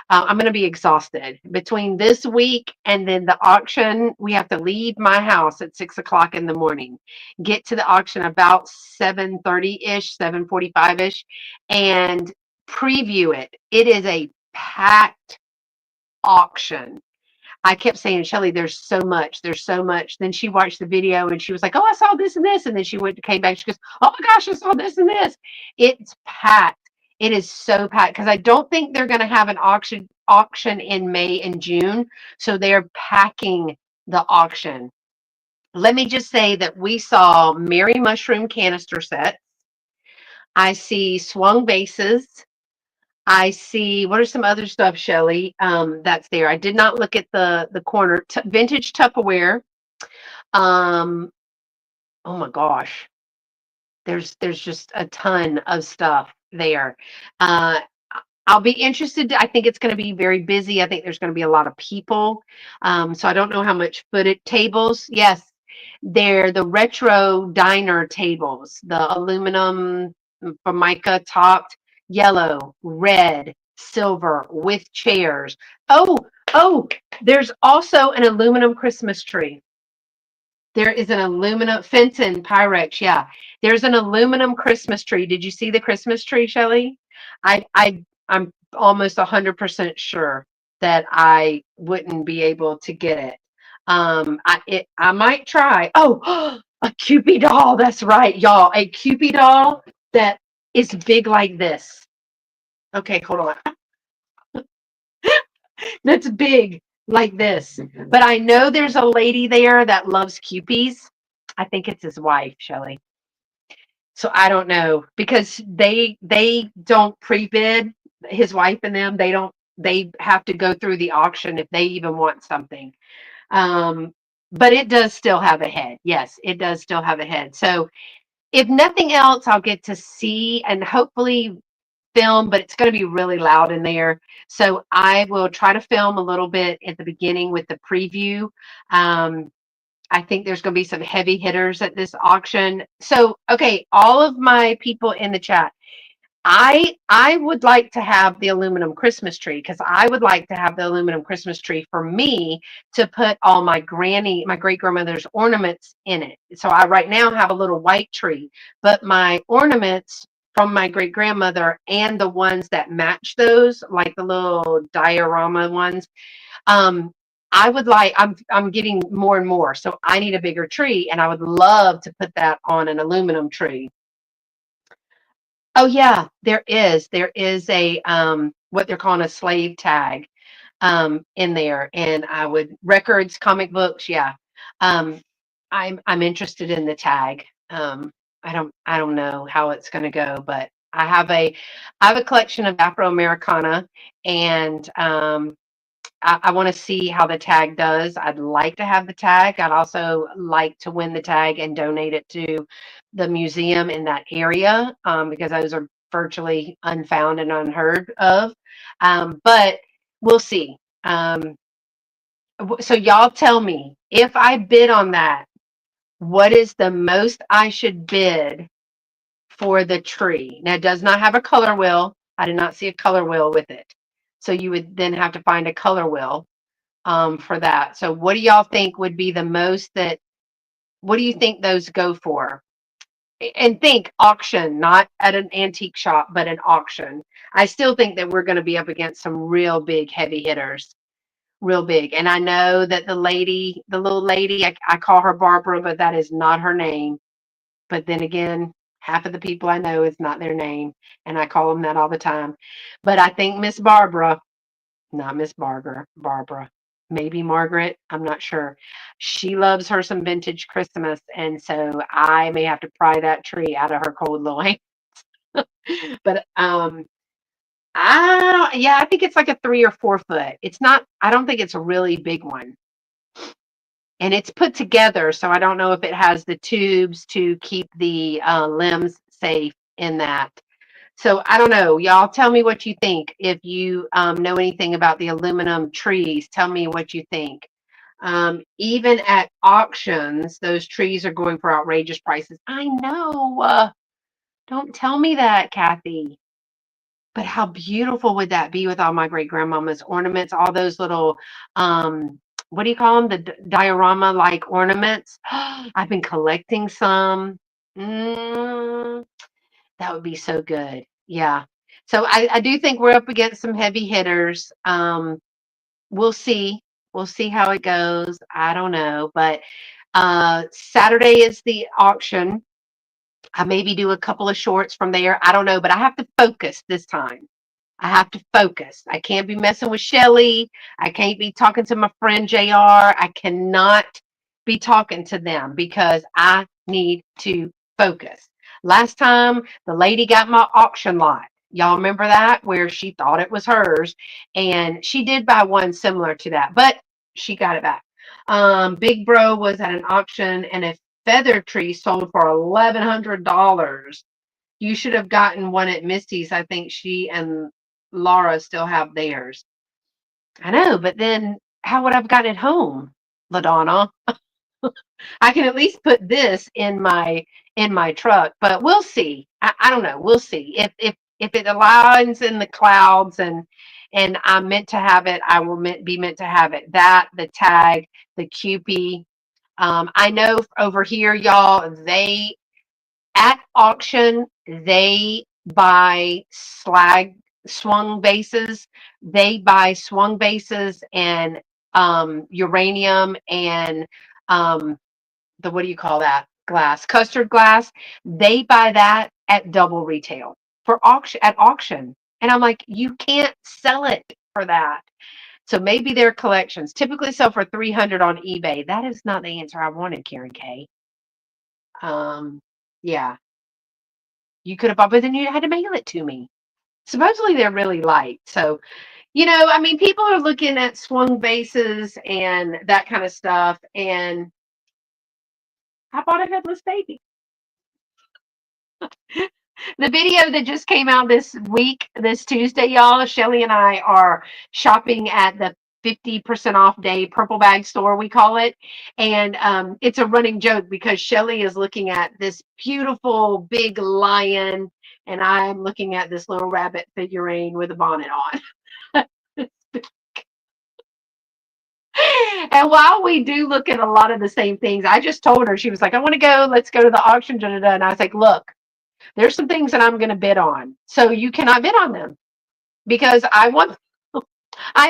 I'm going to be exhausted between this week and then the auction. We have to leave my house at 6 o'clock in the morning, get to the auction about 7:30-ish, 7:45-ish, and preview it. It is a packed auction. I kept saying, Chellee, there's so much. There's so much. Then she watched the video and she was like, oh, I saw this and this. And then she came back. She goes, oh my gosh, I saw this and this. It's packed. It is so packed because I don't think they're going to have an auction in May and June. So they're packing the auction. Let me just say that we saw Mary Mushroom canister sets. I see swung vases. I see, what are some other stuff, Shelly, that's there? I did not look at the corner. Vintage Tupperware. Um, oh my gosh. There's just a ton of stuff there. Uh, I'll be interested. I think it's going to be very busy. I think there's going to be a lot of people. So I don't know how much footage. Tables. Yes, they're the retro diner tables, the aluminum formica topped, yellow, red, silver with chairs. Oh, oh, there's also an aluminum Christmas tree. There is an aluminum Fenton Pyrex. Yeah, there's an aluminum Christmas tree. Did you see the Christmas tree, Shelley? I'm almost 100% sure that I wouldn't be able to get it. I might try. Oh, a Cupid doll. That's right, y'all. A Cupid doll that is big like this. Okay, hold on. That's big like this. But I know there's a lady there that loves Cupies. I think it's his wife, Shelley. So I don't know because they don't pre-bid, his wife and them, they have to go through the auction if they even want something. Um, but it does still have a head. Yes, it does still have a head. So if nothing else, I'll get to see and hopefully film, but it's going to be really loud in there. So I will try to film a little bit at the beginning with the preview. Um, I think there's going to be some heavy hitters at this auction. So, okay, all of my people in the chat, I would like to have the aluminum Christmas tree because I would like to have the aluminum Christmas tree for me to put all my great grandmother's ornaments in it. So I right now have a little white tree, but my ornaments from my great grandmother and the ones that match those, like the little diorama ones, um, I'm getting more and more. So I need a bigger tree and I would love to put that on an aluminum tree. Oh yeah, there is. There is a what they're calling a slave tag in there. And I would records, comic books, yeah. Um I'm interested in the tag. I don't know how it's gonna go, but I have a collection of Afro Americana and I want to see how the tag does. I'd like to have the tag. I'd also like to win the tag and donate it to the museum in that area because those are virtually unfound and unheard of. But we'll see. So y'all tell me if I bid on that, what is the most I should bid for the tree? Now, it does not have a color wheel. I did not see a color wheel with it. So you would then have to find a color wheel for that. So what do y'all think would be the most that, what do you think those go for? And think auction, not at an antique shop, but an auction. I still think that we're going to be up against some real big heavy hitters, real big. And I know that the little lady, I call her Barbara, but that is not her name. But then again, half of the people I know is not their name, and I call them that all the time. But I think Miss Barbara, not Miss Barbara, maybe Margaret, I'm not sure. She loves her some vintage Christmas, and so I may have to pry that tree out of her cold little hand. But yeah, I think it's like a 3 or 4 foot. It's not. I don't think it's a really big one, and it's put together, so I don't know if it has the tubes to keep the limbs safe in that. So I don't know. Y'all tell me what you think. If you know anything about the aluminum trees, tell me what you think. Even at auctions, those trees are going for outrageous prices. I know. Don't tell me that, Kathy. But how beautiful would that be with all my great grandmama's ornaments, all those little, what do you call them? The diorama like ornaments. I've been collecting some. Mm, that would be so good. Yeah. So I do think we're up against some heavy hitters. We'll see. We'll see how it goes. I don't know. But Saturday is the auction. I maybe do a couple of shorts from there. I don't know, but I have to focus this time. I have to focus. I can't be messing with Shelly. I can't be talking to my friend JR. I cannot be talking to them because I need to focus. Last time the lady got my auction lot. Y'all remember that where she thought it was hers and she did buy one similar to that, but she got it back. Big Bro was at an auction and a feather tree sold for $1,100. You should have gotten one at Misty's. I think she and Laura still have theirs. I know, but then how would I have gotten it home, LaDonna? I can at least put this in my truck, but we'll see. I don't know. We'll see. If it aligns in the clouds and I'm meant to have it, I will be meant to have it. That, the tag, the QP. I know over here, y'all, they at auction, they buy swung bases. They buy swung bases and uranium and um, the what do you call that glass? Custard glass. They buy that at double retail for auction at auction. And I'm like, you can't sell it for that. So maybe their collections typically sell for 300 on eBay. That is not the answer I wanted, Karen K. Yeah, you could have bought, but then you had to mail it to me. Supposedly they're really light. So, I mean, people are looking at swung bases and that kind of stuff. And I bought a headless baby. The video that just came out this week, this Tuesday, y'all, Chellee and I are shopping at the 50% off day purple bag store, we call it. And it's a running joke because Chellee is looking at this beautiful big lion, and I'm looking at this little rabbit figurine with a bonnet on. And while we do look at a lot of the same things, I just told her, she was like, I want to go, let's go to the auction. Da, da, da. And I was like, look, there's some things that I'm going to bid on. So you cannot bid on them because I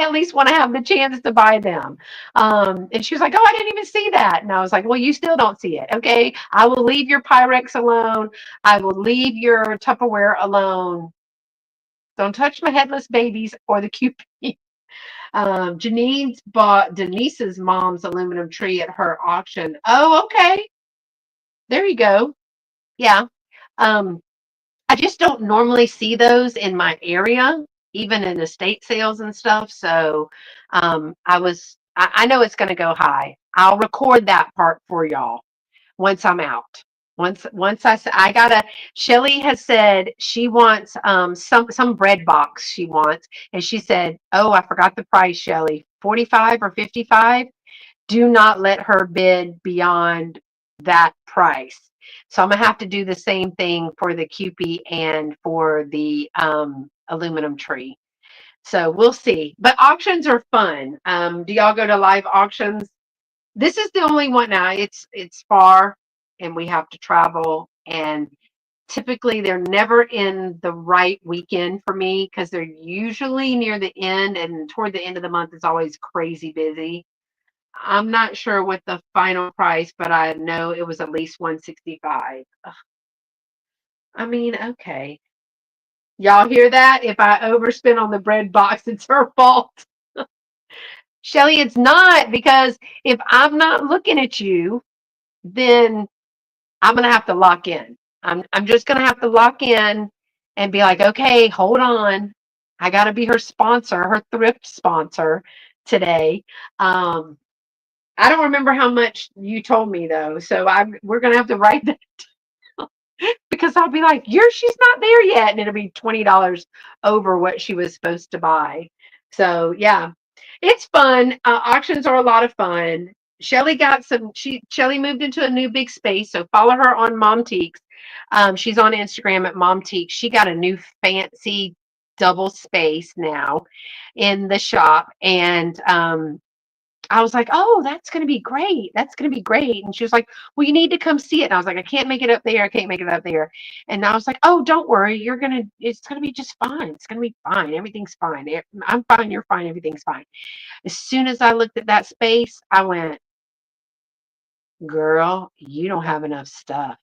at least want to have the chance to buy them. And she was like, oh, I didn't even see that. And I was like, well, you still don't see it. Okay. I will leave your Pyrex alone. I will leave your Tupperware alone. Don't touch my headless babies or the QP. Janine's bought Denise's mom's aluminum tree at her auction. Oh, okay. There you go. Yeah. Um, I just don't normally see those in my area, even in estate sales and stuff. So I know it's going to go high. I'll record that part for y'all once I'm out. Once I gotta. Chellee has said she wants some bread box she wants, and she said, "Oh, I forgot the price, Chellee. 45 or 55. Do not let her bid beyond that price." So I'm gonna have to do the same thing for the QP and for the aluminum tree. So we'll see. But auctions are fun. Do y'all go to live auctions? This is the only one now. It's far and we have to travel, and typically they're never in the right weekend for me because they're usually near the end, and toward the end of the month it's always crazy busy. I'm not sure what the final price, but I know it was at least 165. Ugh, I mean, okay. Y'all hear that? If I overspend on the bread box, it's her fault. Chellee, it's not, because if I'm not looking at you, then I'm gonna have to lock in. I'm just gonna have to lock in and be like, okay, hold on. I gotta be her sponsor, her thrift sponsor today. Um, I don't remember how much you told me though, so we're gonna have to write that because I'll be like, she's not there yet, and it'll be $20 over what she was supposed to buy. So yeah, it's fun. Auctions are a lot of fun. Chellee moved into a new big space, so follow her on Momteeks. She's on Instagram at Momteeks. She got a new fancy double space now in the shop, and I was like, oh, that's going to be great. That's going to be great. And she was like, well, you need to come see it. And I was like, I can't make it up there. I can't make it up there. And I was like, oh, don't worry. It's going to be just fine. It's going to be fine. Everything's fine. I'm fine. You're fine. Everything's fine. As soon as I looked at that space, I went, girl, you don't have enough stuff.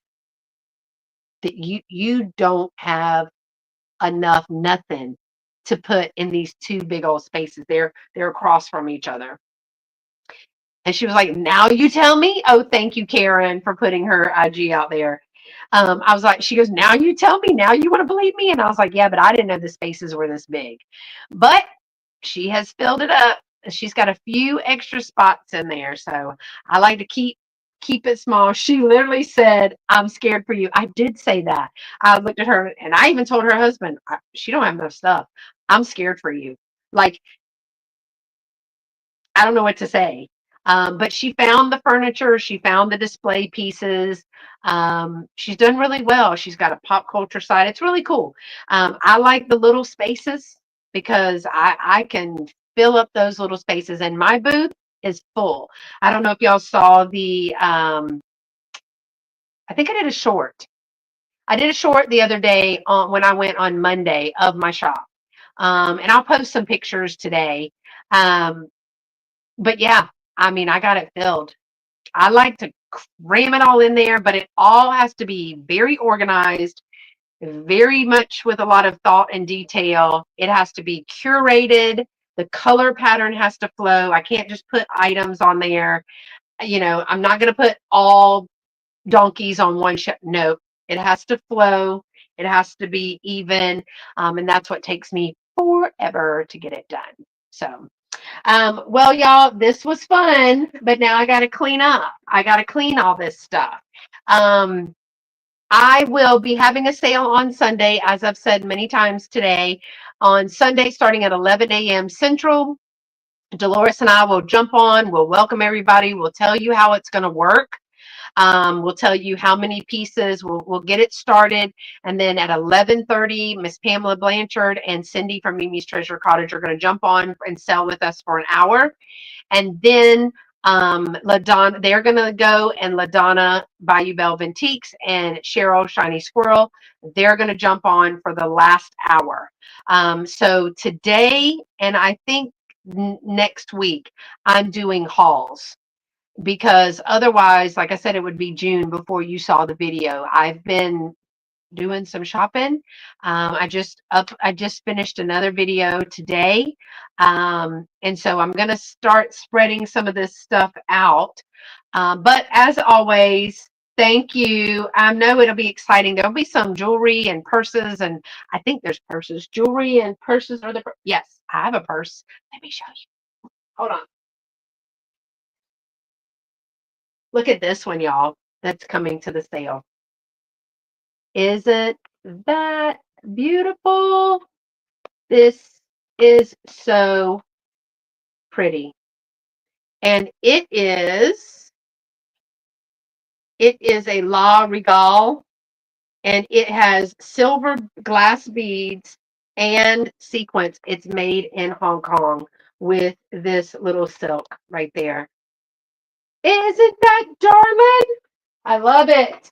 That you don't have enough nothing to put in these two big old spaces. They're across from each other. And she was like, now you tell me. Oh, thank you, Karen, for putting her IG out there. I was like, she goes, now you tell me. Now you want to believe me? And I was like, yeah, but I didn't know the spaces were this big. But she has filled it up. She's got a few extra spots in there. So I like to keep it small. She literally said, I'm scared for you. I did say that. I looked at her and I even told her husband, she don't have enough stuff. I'm scared for you. Like, I don't know what to say. But she found the furniture, she found the display pieces. She's done really well. She's got a pop culture side. It's really cool. I like the little spaces because I can fill up those little spaces, and my booth is full. I don't know if y'all saw the, I think I did a short. I did a short the other day when I went on Monday of my shop. And I'll post some pictures today. Um, but yeah, I mean, I got it filled. I like to cram it all in there, but it all has to be very organized, very much with a lot of thought and detail. It has to be curated. The color pattern has to flow. I can't just put items on there. I'm not going to put all donkeys on one shelf. No, it has to flow. It has to be even. And that's what takes me forever to get it done. So, well, y'all, this was fun, but now I got to clean up. I got to clean all this stuff. Um, I will be having a sale on Sunday, as I've said many times today. On Sunday, starting at 11 a.m. Central, Dolores and I will jump on. We'll welcome everybody. We'll tell you how it's going to work. We'll tell you how many pieces. We'll get it started, and then at 11:30, Miss Pamela Blanchard and Cindy from Mimi's Treasure Cottage are going to jump on and sell with us for an hour, and then LaDonna, they're going to go, and LaDonna Bayou Belle Antiques and Cheryl Shiny Squirrel, they're going to jump on for the last hour. So today, and I think next week, I'm doing hauls because otherwise, like I said, it would be June before you saw the video. I've been doing some shopping. I just finished another video today. And so I'm going to start spreading some of this stuff out. But as always, thank you. I know it'll be exciting. There'll be some jewelry and purses, and I think there's purses. Jewelry and purses are the, yes, I have a purse. Let me show you. Hold on. Look at this one, y'all, that's coming to the sale. Isn't that beautiful? This is so pretty. And it is a La Regale, and it has silver glass beads and sequins. It's made in Hong Kong with this little silk right there. Isn't that darling? I love it.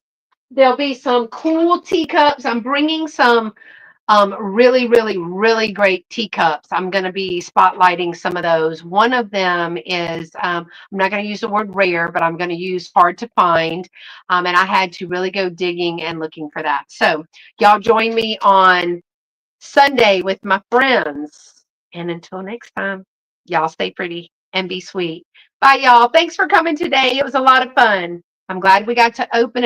There'll be some cool teacups. I'm bringing some really, really, really great teacups. I'm going to be spotlighting some of those. One of them is, I'm not going to use the word rare, but I'm going to use hard to find. And I had to really go digging and looking for that. So y'all join me on Sunday with my friends. And until next time, y'all stay pretty and be sweet. Bye, y'all. Thanks for coming today. It was a lot of fun. I'm glad we got to open it.